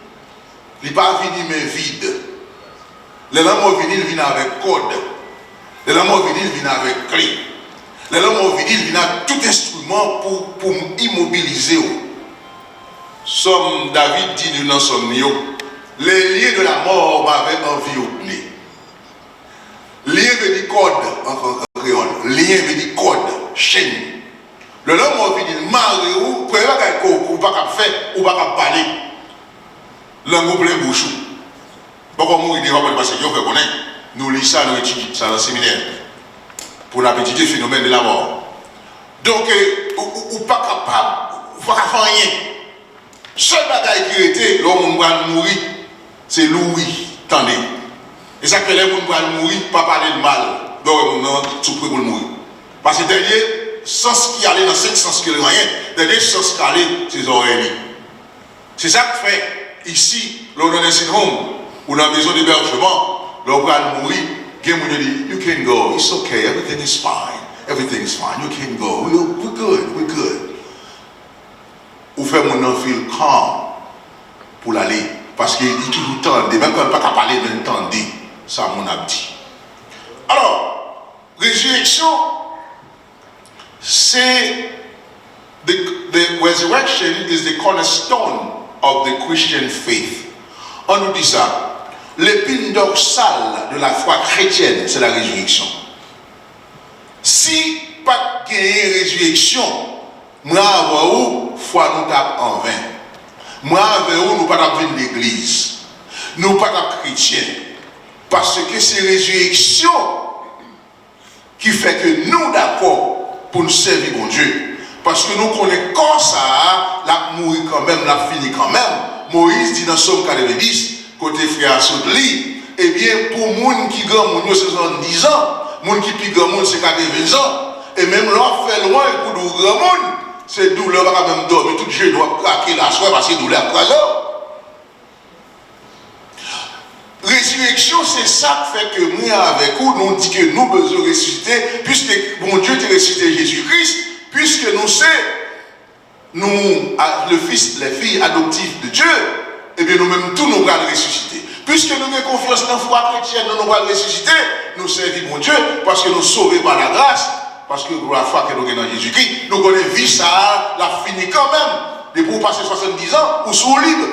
il n'est pas venu mais vide. Le mort vini, il vient avec code. Le mort vini, il vient avec clé. Le mort vini, il vient avec tout instrument pour immobiliser. Somme David dit dans son nio, les liens de la mort m'avaient environné. Lien veut dire code en créole. Lien veut dire code, chaîne. Le mort vini, marre ou, pour ne pas faire ou pas parler. L'angle plein bouche. Pourquoi mourir des rapports parce que je connais, nous lisons ça, nous étudions ça dans le séminaire. Pour étudier le phénomène de la mort. Donc, ou pas capable, ou pas faire rien. Seul bagaille qui était, l'homme va mourir, c'est Louis. Attendez. Et ça que les gens vont mourir, pas parler de mal. Donc, non, tout près pour mourir. Parce que derrière, sens qui allait dans 5 sens qui n'est rien, derrière sens qui allait, c'est les oreilles. C'est ça que fait ici, lors d'un nursing home, ou dans la maison d'hébergement, l'homme va mourir, il dit, you can go, it's okay, everything is fine. Everything is fine, you can go, we're good, we're good. Ou fait mon nom feel calm pour l'aller. Parce qu'il dit toujours temps, même quand il n'a pas parler, il entend dire. Ça, mon a dit. Alors, résurrection, c'est the resurrection is the cornerstone of the Christian faith. On nous dit ça. L'épine dorsale de la foi chrétienne, c'est la résurrection. Si pas de résurrection, moi, avant foi nous tape en vain. Moi, avec nous pas venir l'église. Nous pas chrétiens. Parce que c'est résurrection qui fait que nous d'accord pour nous servir mon Dieu. Parce que nous connaissons comme ça, la mourir quand même, la finir quand même. Moïse dit dans Somme 90, côté frère Soutli, eh bien, pour les gens qui gagnent, c'est 70 ans, les gens qui plus grand c'est 80 ans, et même l'on fait loin pour le grand monde. C'est douleur, on va même dormir, tout Dieu doit craquer la soie parce que c'est douleur présente. Résurrection, c'est ça qui fait que nous, avec vous, nous dit que nous besoin ressusciter, puisque mon Dieu t'a ressuscité Jésus-Christ, puisque nous sommes, nous, le fils, les filles adoptives de Dieu, et bien nous-mêmes, tous nous allons ressusciter. Puisque nous avons confiance dans la foi chrétienne, nous allons ressusciter, nous servons mon Dieu, parce que nous sommes sauvés par la grâce. Parce que pour la foi que nous avons dans Jésus-Christ, nous connaissons vie, ça la fini quand même. Et pour passer 70 ans, ou sous libre.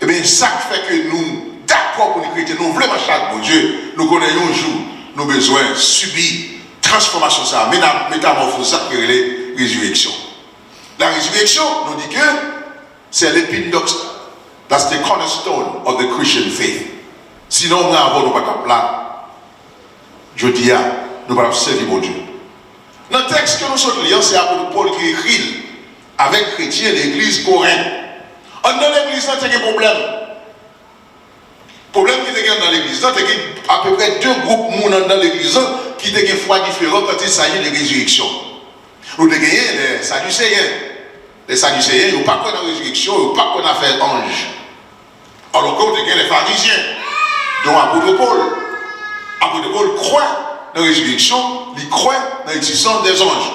Et bien, ça fait que nous, d'accord pour les chrétiens, nous voulons chaque bon Dieu, nous connaissons un jour, nos besoins subir, transformation, ça, métamorphose, ça qui est la résurrection. La résurrection, nous dit que c'est l'épine dorsale. That's the cornerstone of the Christian faith. Sinon, nous n'avons pas de là. Je dis à nous allons servir mon Dieu. Dans le texte que nous sommes lisant, c'est l'apôtre Paul qui écrit avec chrétiens de l'église Corinthe. Dans l'église, il y a un problème. Le problème qui est dans l'église, il y a à peu près 2 groupes dans l'église qui ont une foi différente quand il s'agit de résurrection. Nous avons les Sadducéens. Les Sadducéens, ils n'ont pas quoi dans la résurrection, ils n'ont pas quoi dans l'affaire ange. Alors, quand vous avez les pharisiens, dont l'apôtre Paul croit dans la résurrection, il croit dans l'existence des anges.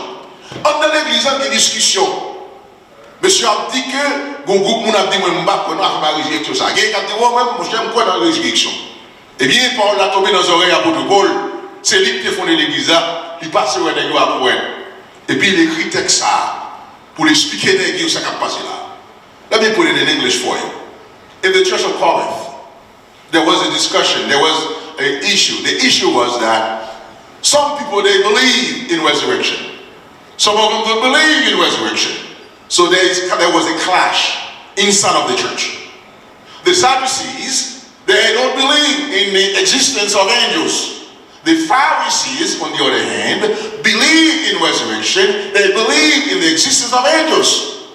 Dans l'église, il y a une discussion. Monsieur a dit que, mon groupe a dit, moi, je ne sais pas la résurrection. Il y a dit, moi, je crois dans la résurrection. Eh bien, Paul a tombé dans les oreilles à l'apôtre Paul. C'est lui qui a fondé l'église, il passe sur les gars pour elle. Et puis, il écrit texte ça pour expliquer ce qui s'est passé là. Let me put it in English for you. In the church of Corinth, there was a discussion, there was an issue. The issue was that some people, they believe in resurrection. Some of them don't believe in resurrection. So there was a clash inside of the church. The Sadducees, they don't believe in the existence of angels. The Pharisees, on the other hand, believe in resurrection. They believe in the existence of angels.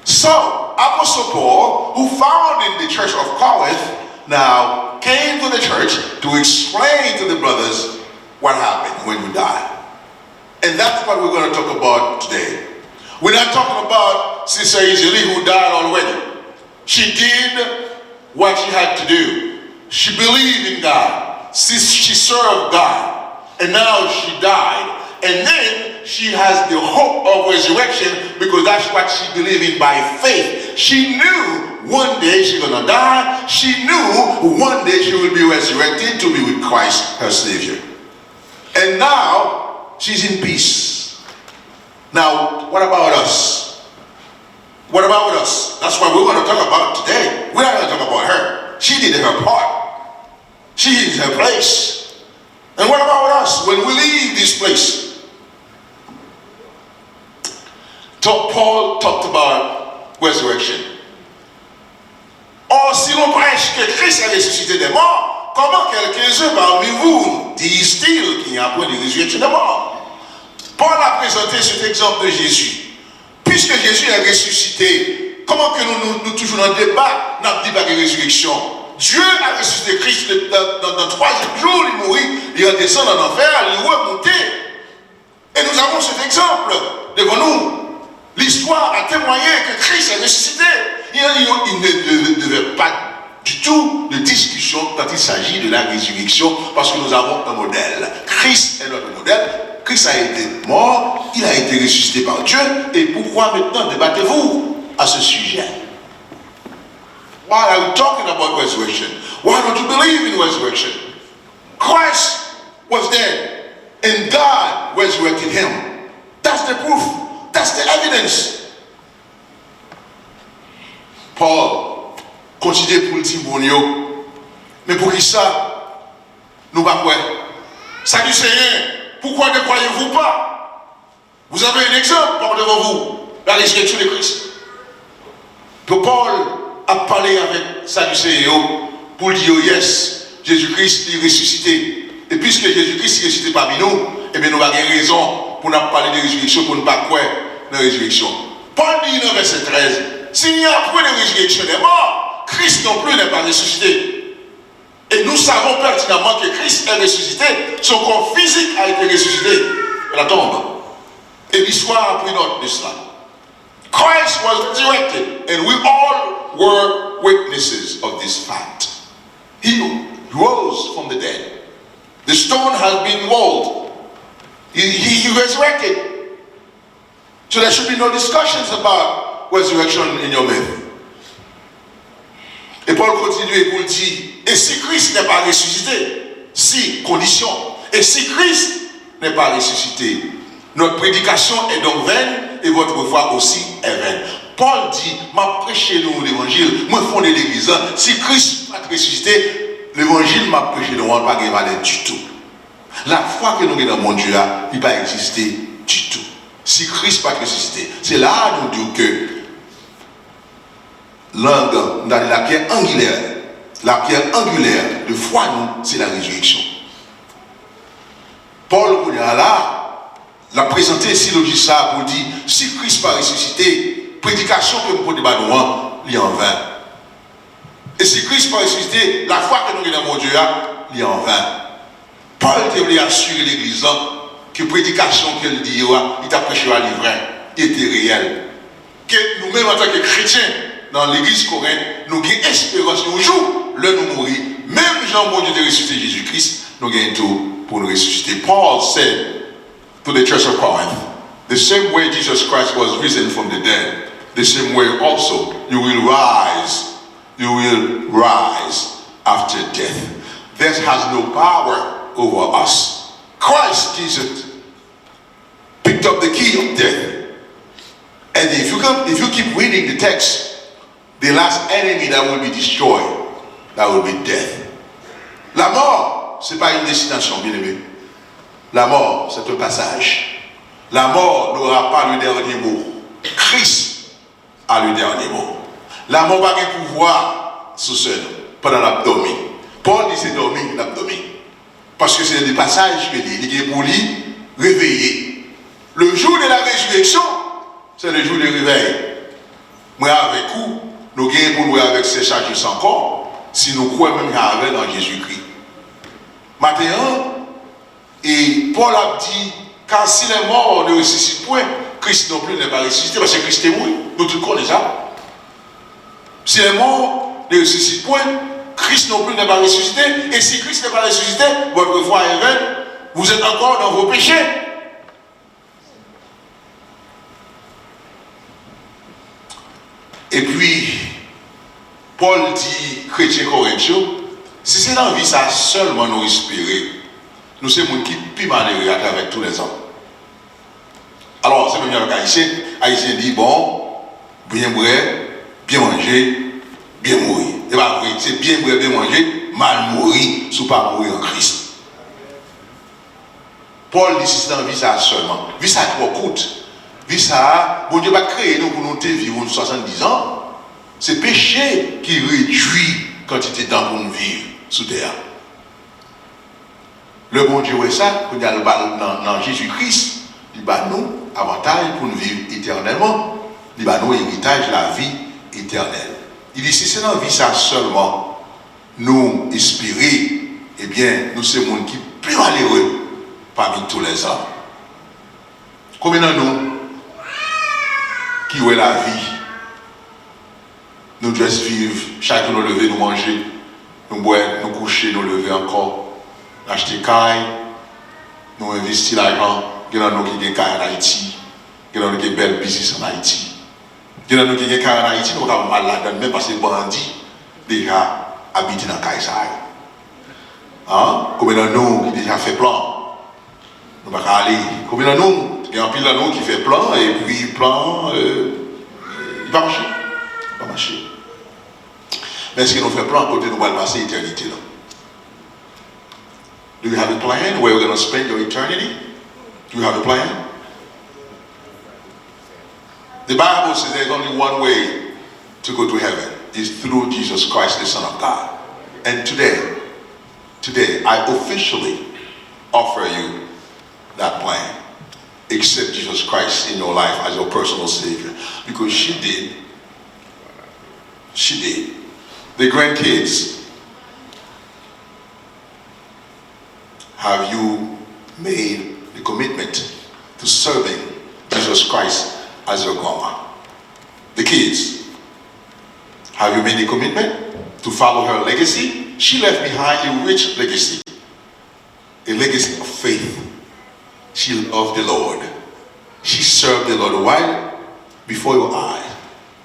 So, Apostle Paul, who founded the church of Corinth, now came to the church to explain to the brothers what happened when you die. And that's what we're going to talk about today. We're not talking about Sister Izeli who died already. She did what she had to do. She believed in God. She served God. And now she died. And then she has the hope of resurrection because that's what she believed in by faith. She knew one day she's going to die. She knew one day she will be resurrected to be with Christ, her Savior. And now she's in peace. Now, what about us? What about us? That's what we're going to talk about today. We're not going to talk about her. She did her part. She is her place. And what about us when we leave this place? Paul talked about resurrection. Or si l'on prêche que Christ a ressuscité des morts, comment quelques-uns parmi vous disent-ils qu'il n'y a point de résurrection des morts? Paul a présenté cet exemple de Jésus. Puisque Jésus est ressuscité, comment que nous toujours dans le débat, nous dit pas de résurrection? Dieu a ressuscité Christ dans le troisième jour, il mourit, il redescend en enfer, il remonté. Et nous avons cet exemple devant nous. L'histoire a témoigné que Christ est ressuscité. Il ne devait pas du tout de discussion quand il s'agit de la résurrection, parce que nous avons un modèle. Christ est notre modèle. Christ a été mort, il a été ressuscité par Dieu. Et pourquoi maintenant débattez-vous à ce sujet? Why are we talking about resurrection? Why don't you believe in resurrection? Christ was dead and God resurrected him. That's the proof. That's the evidence. Paul continue pour le dire pour nous. Mais pour qui ça? Nous pas quoi? Ça du Seigneur. Pourquoi ne croyez-vous pas? Vous avez un exemple devant vous. La résurrection de Christ. Donc Paul a parlé avec Sadducéens pour dire yes, Jésus-Christ est ressuscité. Et puisque Jésus-Christ est ressuscité parmi nous, eh bien nous avons raison pour nous parler de résurrection, pour ne pas croire dans la résurrection. Paul dit dans verset 13, s'il n'y a point de résurrection des morts, Christ non plus n'est pas ressuscité. Et nous savons pertinemment que Christ est ressuscité, son corps physique a été ressuscité de la tombe. Et l'histoire a pris note de cela. Christ was resurrected, and we all were witnesses of this fact. He rose from the dead. The stone has been rolled. He resurrected. So there should be no discussions about resurrection in your myth. Et Paul continue pour dire, et si Christ n'est pas ressuscité, si, condition, et si Christ n'est pas ressuscité, notre prédication est donc vaine et votre foi aussi est vaine. Paul dit, m'a prêché nous l'évangile, moi fondé l'église, si Christ n'est pas ressuscité, l'évangile m'a prêché nous, on ne va pas valeur du tout. La foi que nous avons dans mon Dieu, il ne va pas exister du tout. Si Christ n'est pas ressuscité, c'est là nous disons que dans la pierre angulaire de foi, nous, c'est la résurrection. Paul, là, l'a présenté syllogisme ça pour dire, si Christ n'est pas ressuscité, prédication que nous pouvons débattre, il est en vain. Et si Christ n'est pas ressuscité, la foi que nous avons dans mon Dieu, il est en vain. Paul voulait assurer l'église que la prédication qu'elle dit, il t'a prêché à livrer, était réelle. Que nous-mêmes, en tant que chrétiens, dans l'église Corinthe, nous avons espérance un jour, là nous mourir. Même Jean, bon Dieu, de ressusciter Jésus-Christ, nous avons tout pour nous ressusciter. Paul said to the church of Corinth, the same way Jesus Christ was risen from the dead, the same way also you will rise after death. Death has no power over us. Christ Jesus picked up the key of death. And if you keep reading the text, the last enemy that will be destroyed, that will be death. La mort, ce n'est pas une destination, bien aimé. La mort, c'est un passage. La mort n'aura pas le dernier mot. Christ a le dernier mot. La mort va avoir pouvoir sur ce pendant l'abdomen. Paul dit c'est dormir l'abdomen. Parce que c'est des passages que il est pour lui réveiller. Le jour de la résurrection, c'est le jour du réveil. Moi avec vous, nous gagnons pour nous avec ces charges sans corps, si nous croyons même qu'il dans Jésus-Christ. Maintenant, et Paul a dit, car si les morts ne ressuscitent point, Christ non plus n'est pas ressuscité, parce que Christ est mort. Nous tous connaissons ça. Si les morts ne ressuscitent point, Christ non plus n'est pas ressuscité, et si Christ n'est pas ressuscité, votre foi est vaine, vous êtes encore dans vos péchés. Et puis, Paul dit, chrétien corinthiens, si c'est dans la vie ça seulement nous espérer, nous sommes les gens qui plus malheureux à travers tous les hommes. Alors, c'est même avec Haïtien. Haïtien dit, bon, bien boire, bien manger, bien mourir. Et pas vrai, c'est bien boire, bien manger, mal mourir, sous pas mourir en Christ. Paul dit, si c'est dans la vie ça seulement. Vie ça trop coûte. Vie ça, bon Dieu va créer nous pour nous vivre 70 ans. C'est péché qui réduit la quantité de temps pour nous vivre sous terre. Le bon Dieu est ça, quand il y a le dans Jésus-Christ, il va nous avantage pour nous vivre éternellement. Il va nous héritage de la vie éternelle. Il dit, si c'est dans la vie ça seulement, nous espérer, eh bien, nous sommes les gens qui sont plus malheureux parmi tous les hommes. Combien de nous qui ont la vie, nous devons vivre, chaque jour nous lever, nous manger, nous boire, nous coucher, nous lever encore, acheter caille, nous investir l'argent, il y en a qui ont des cailles en Haïti, il y en a qui ont des belles business en Haïti. Il y en a qui ont des cailles en Haïti, nous avons mal là-dedans, même parce que les bandits déjà habitent dans la caille. Hein? Combien de nous qui déjà fait plan? Nous ne pouvons pas aller. Combien de nous? Il y a un pile de nous qui fait plan, et puis plan, il va marcher. Il va marcher. Mais est-ce que nous faisons plan à côté de nous allons passer l'éternité là? Do you have a plan where you're going to spend your eternity? Do you have a plan? The Bible says there's only one way to go to heaven. It's through Jesus Christ, the Son of God. And today, I officially offer you that plan. Accept Jesus Christ in your life as your personal Savior. Because she did. She did. The grandkids, have you made the commitment to serving Jesus Christ as your grandma? The kids, have you made the commitment to follow her legacy? She left behind a rich legacy, a legacy of faith. She loved the Lord. She served the Lord right before your eyes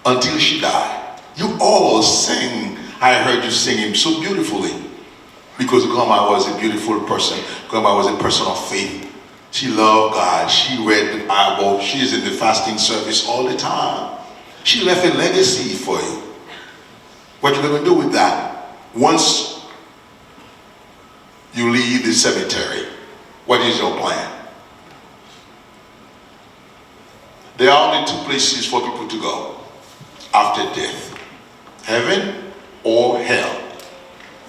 until she died. You all sang. I heard you sing him so beautifully because Grandma was a beautiful person. Grandma was a person of faith. She loved God. She read the Bible. She is in the fasting service all the time. She left a legacy for you. What you're going to do with that? Once you leave the cemetery, what is your plan? There are only two places for people to go after death. Heaven or hell.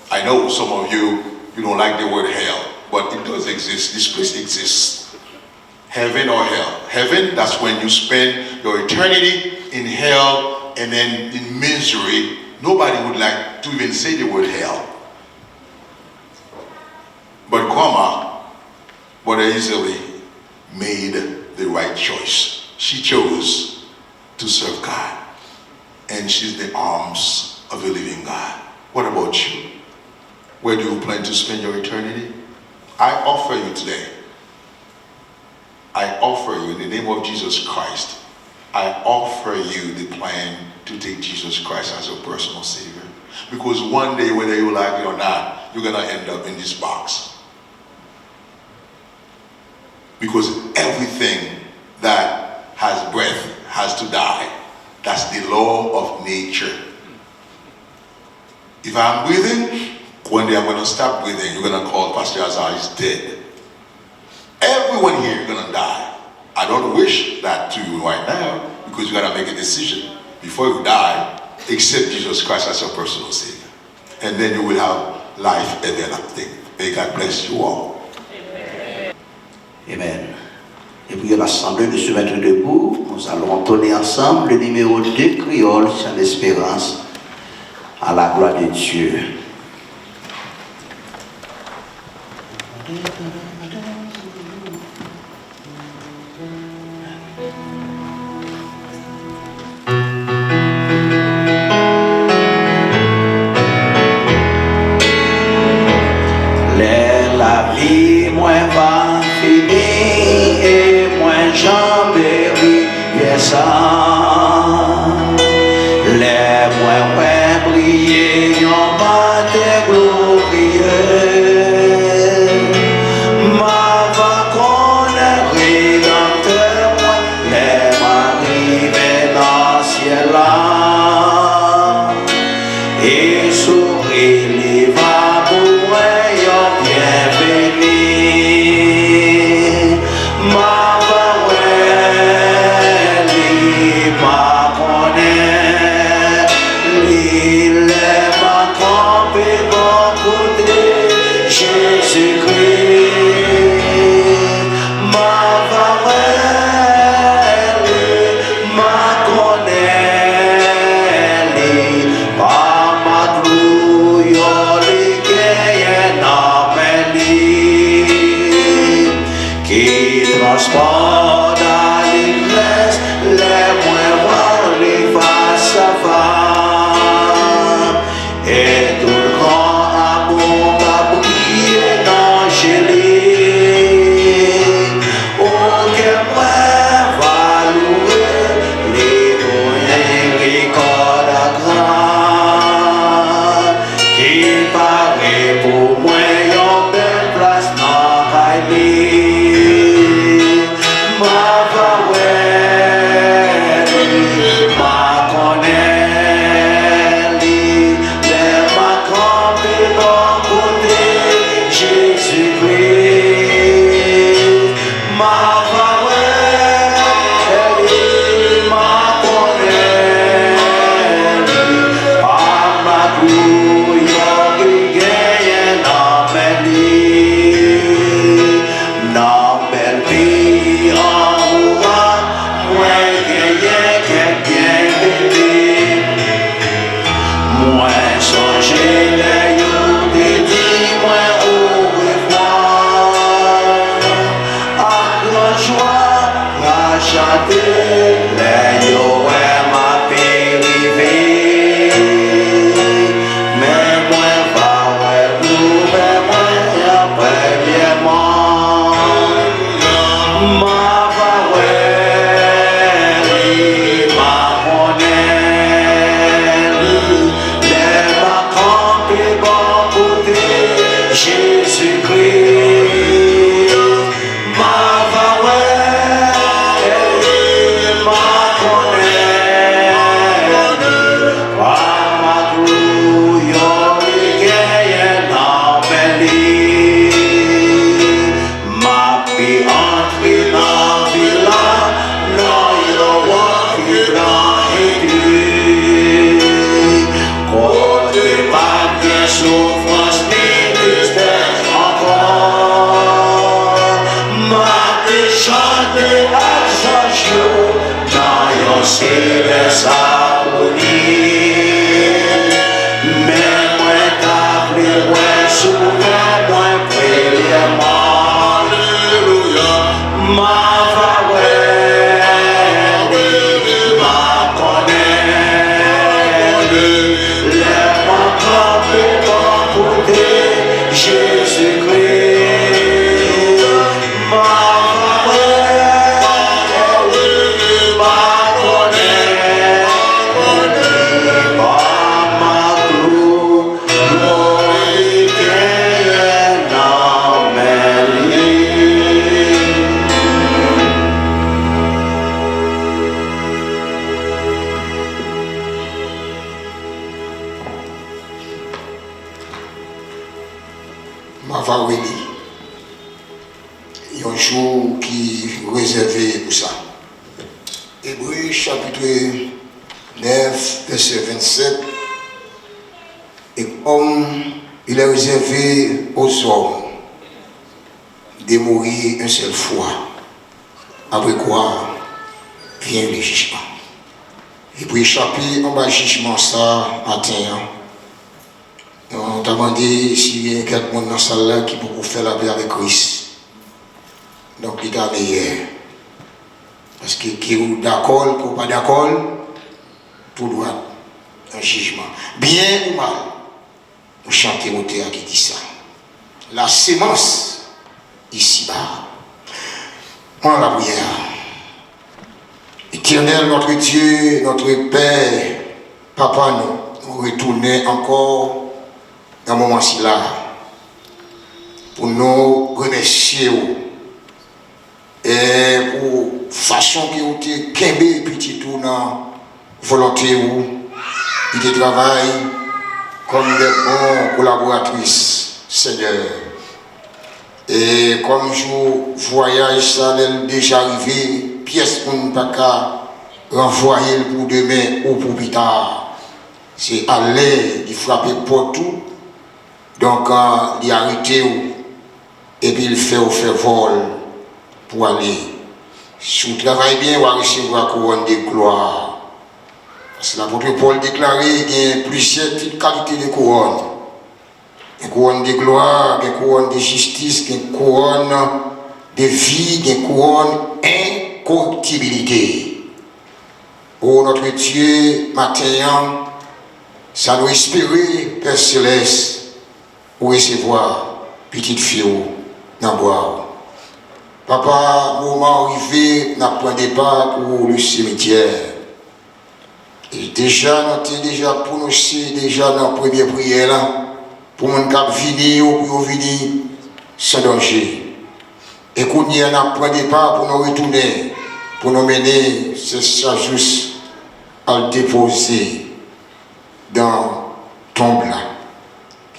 I know some of you don't like the word hell, but it does exist. This place exists. Heaven or hell. Heaven, that's when you spend your eternity in hell and then in misery. Nobody would like to even say the word hell. But Grandma more easily made the right choice. She chose to serve God. And she's in the arms of a living God. What about you? Where do you plan to spend your eternity? I offer you today. I offer you in the name of Jesus Christ. I offer you the plan to take Jesus Christ as your personal Savior. Because one day, whether you like it or not, you're going to end up in this box. Because everything that has breath has to die. That's the law of nature. If I'm breathing, one day I'm going to stop breathing. You're going to call Pastor Azar is dead. Everyone here is going to die. I don't wish that to you right now because you got to make a decision. Before you die, accept Jesus Christ as your personal Savior. And then you will have life everlasting. May God bless you all. Amen. Et puis l'Assemblée de se mettre debout, nous allons entonner ensemble le numéro 2 créole, Chant d'espérance, à la gloire de Dieu. La vie moins va finir et moins jamais rivière ça. Les moins ouais briller yon matin glorieux. Ma va connaître rédempteur moi les m'arriver dans le ciel là. Et sourire les va pour moi yon bienvenue. Ma transport dans l'ivresse, les moins voir les face à face. Et tout le grand amour va briller dans l'angélique. Aucun moins va louer les moyens records à grand. Qui paraît pour moi yon belle place dans Haïli. Un jour qui est réservé pour ça. Hébreux chapitre 9, verset 27. Et comme il est réservé aux hommes de mourir une seule fois, après quoi vient le jugement. Et pour échapper en bas jugement ça, matin, on t'a demandé s'il y a quelqu'un dans la salle qui peut faire la paix avec Christ. Donc il est meilleur. Parce que qui est d'accord, qui n'est pas d'accord, tout doit un jugement. Bien ou mal, nous chantons au théâtre qui dit ça. La sémence, ici-bas. En la prière. Éternel, notre Dieu, notre Père, Papa, nous retournons encore dans ce moment-ci là pour nous remercier et pour façon que vous avez kembe petit tout dans volonté où il travaille comme des bons collaboratrices, Seigneur. Et comme je voyage ça déjà arrivé, pièce pour ne pas renvoyer pour demain ou pour plus tard. C'est aller, il frapper pour tout. Donc, il arrête et puis il fait vol pour aller. Si vous travaillez bien, vous allez recevoir la couronne de gloire. Parce que l'apôtre Paul déclarait qu'il y a plusieurs petites qualités de couronne. Une couronne de gloire, une couronne de justice, une couronne de vie, une couronne incorruptibilité. Oh notre Dieu, matin, ça nous espérer, Père Céleste, pour recevoir petite fille dans bois. Papa, moment arrivé, n'a point de départ pour le cimetière. Et déjà, nous sommes déjà prononcé déjà dans la première prière là, pour mon cap venir ou pour venir sans danger. Et qu'on y a un point de départ pour nous retourner, pour nous mener, c'est ça juste à le déposer dans tombe là.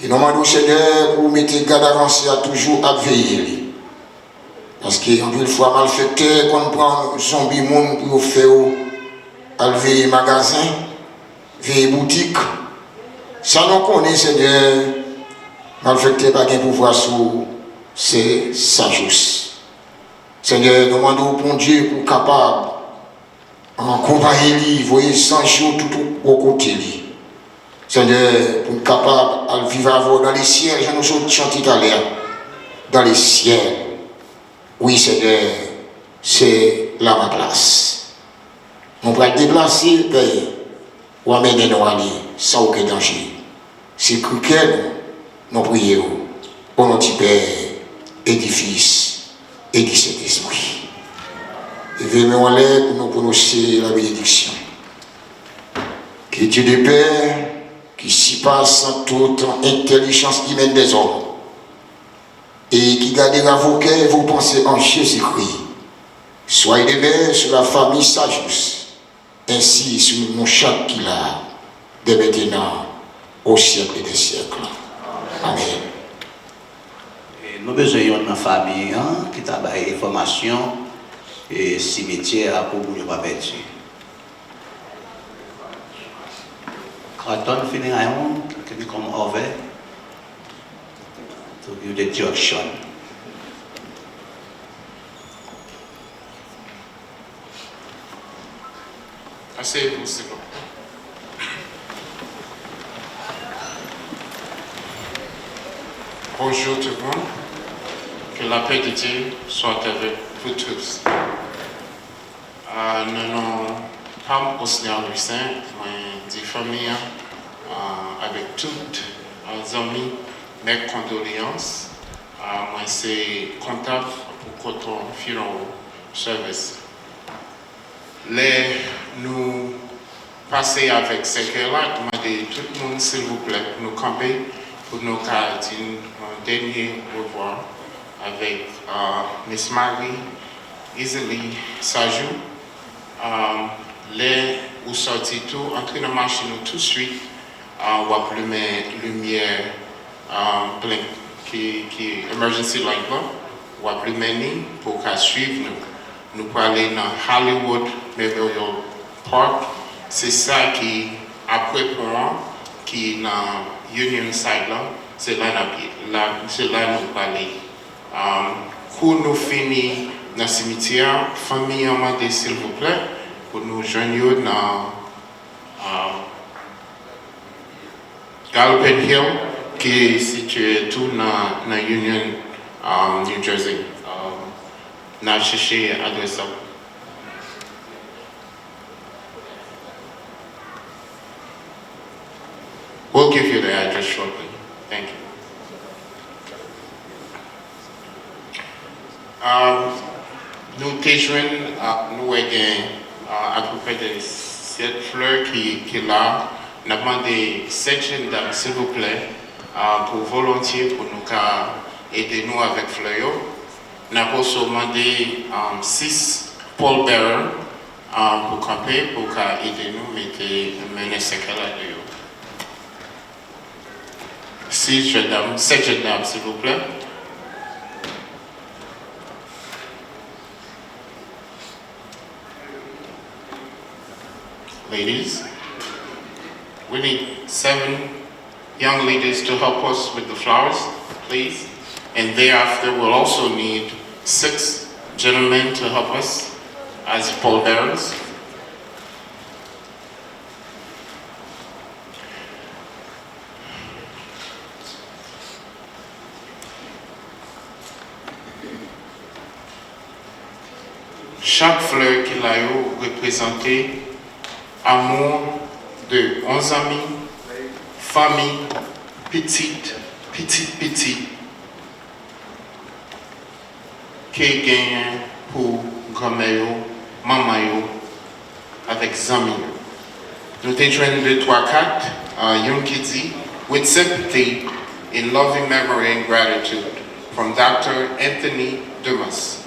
Et nous demandons au Seigneur pour mettre garde avancé à toujours à veiller. Parce qu'en une fois mal fait, quand on prend zombie monde pour faire à veiller magasin, veiller boutique, ça nous connaît, Seigneur, mal fait pas de pouvoir sur c'est sa juste. Seigneur, nous demandons au bon Dieu pour capable en compagnie, voyez, 100 jours tout au côté. Seigneur, pour capable de vivre dans les ciels, je nous ai chanté tout à l'heure, dans les ciels. Oui, Seigneur, c'est là ma place. On va déplacer, Père, ou amener nous aller sans aucun danger. C'est que nous prions pour notre Père, édifice et du Saint-Esprit. Et venons en l'air pour nous prononcer la bénédiction. Que Dieu de Père, qui s'y passe en toute intelligence humaine des hommes, et qui gardera vos cœurs et vos pensées en Jésus-Christ. Soyez des mères sur la famille Sajus, ainsi sur mon chaque qu'il a, de maintenant au siècle des siècles. Amen. Et nous avons besoin d'une famille qui t'a donné information et cimetière pour ne pas perdre. Quand on finit à un, qui comme over. To give the direction. Asseyez-vous, s'il vous plaît. Bonjour tout le monde. Que la paix de Dieu soit avec vous tous. Nous n'avons pas au Seigneur du Saint, mais des familles avec toutes les amis. Mes condoléances, moi c'est comptable pour Coton Funeral Service. Nous passer avec ces cœurs-là, demander tout le monde s'il vous plaît pour nous camper, pour nous dire un dernier revoir avec Miss Marie, Iseli Sajou. Où sortit tout, entrer dans la machine tout de suite, on va allumer lumière. Plein qui emergency light là, ou à plus many pour qu'à suivre nous pour aller dans Hollywood Memorial Park. C'est ça qui après pour moi qui est dans Union Side là, c'est là nous parlons. Pour nous finir dans le cimetière, famille amendée s'il vous plaît, pour nous joindre dans Galpin Hill, qui est situé tout dans Union, New Jersey. Nous avons cherché l'adresse. We'll give you the address shortly. Thank you. Nous avons nous à peu près de 7 fleurs qui là. Nous avons demandé 7 jeunes dames, s'il vous plaît, pour volontiers pour nous aider nous avec fleurs. Nous avons aussi demandé 6 pole bearers pour camper, pour aider nous à mener ce qu'elle a de 7 jeunes dames, s'il vous plaît. Ladies, we need 7 young ladies to help us with the flowers, please. And thereafter, we'll also need 6 gentlemen to help us as pallbearers. Chaque fleur qu'il a eu représenté amour de 11 amis, famille, petite, qui gagne pour grand-mère, maman, avec amis. Nous avons 2, 3, 4, young kids, with sympathy, in loving memory and gratitude, from Dr. Anthony Dumas.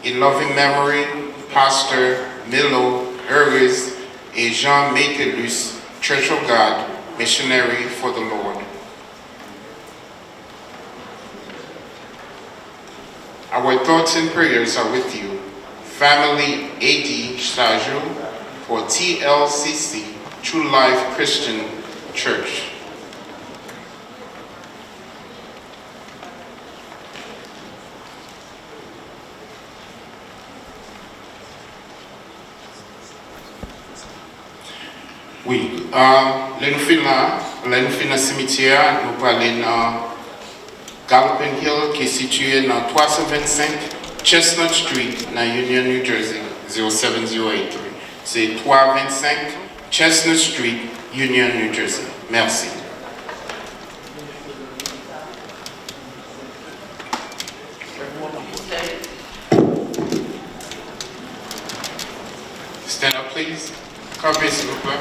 In loving memory, Pastor Milo Erwiz et Jean Makelus, Church of God, missionary for the Lord. Our thoughts and prayers are with you. Family A.D. Stajou for TLCC, True Life Christian Church. Oui, nous finissons dans le cimetière, nous parlons dans Galpin Hill qui est situé dans 325 Chestnut Street, dans Union, New Jersey, 07083. C'est 325 Chestnut Street, Union, New Jersey. Merci. Stand up, please. Copy, s'il vous plaît.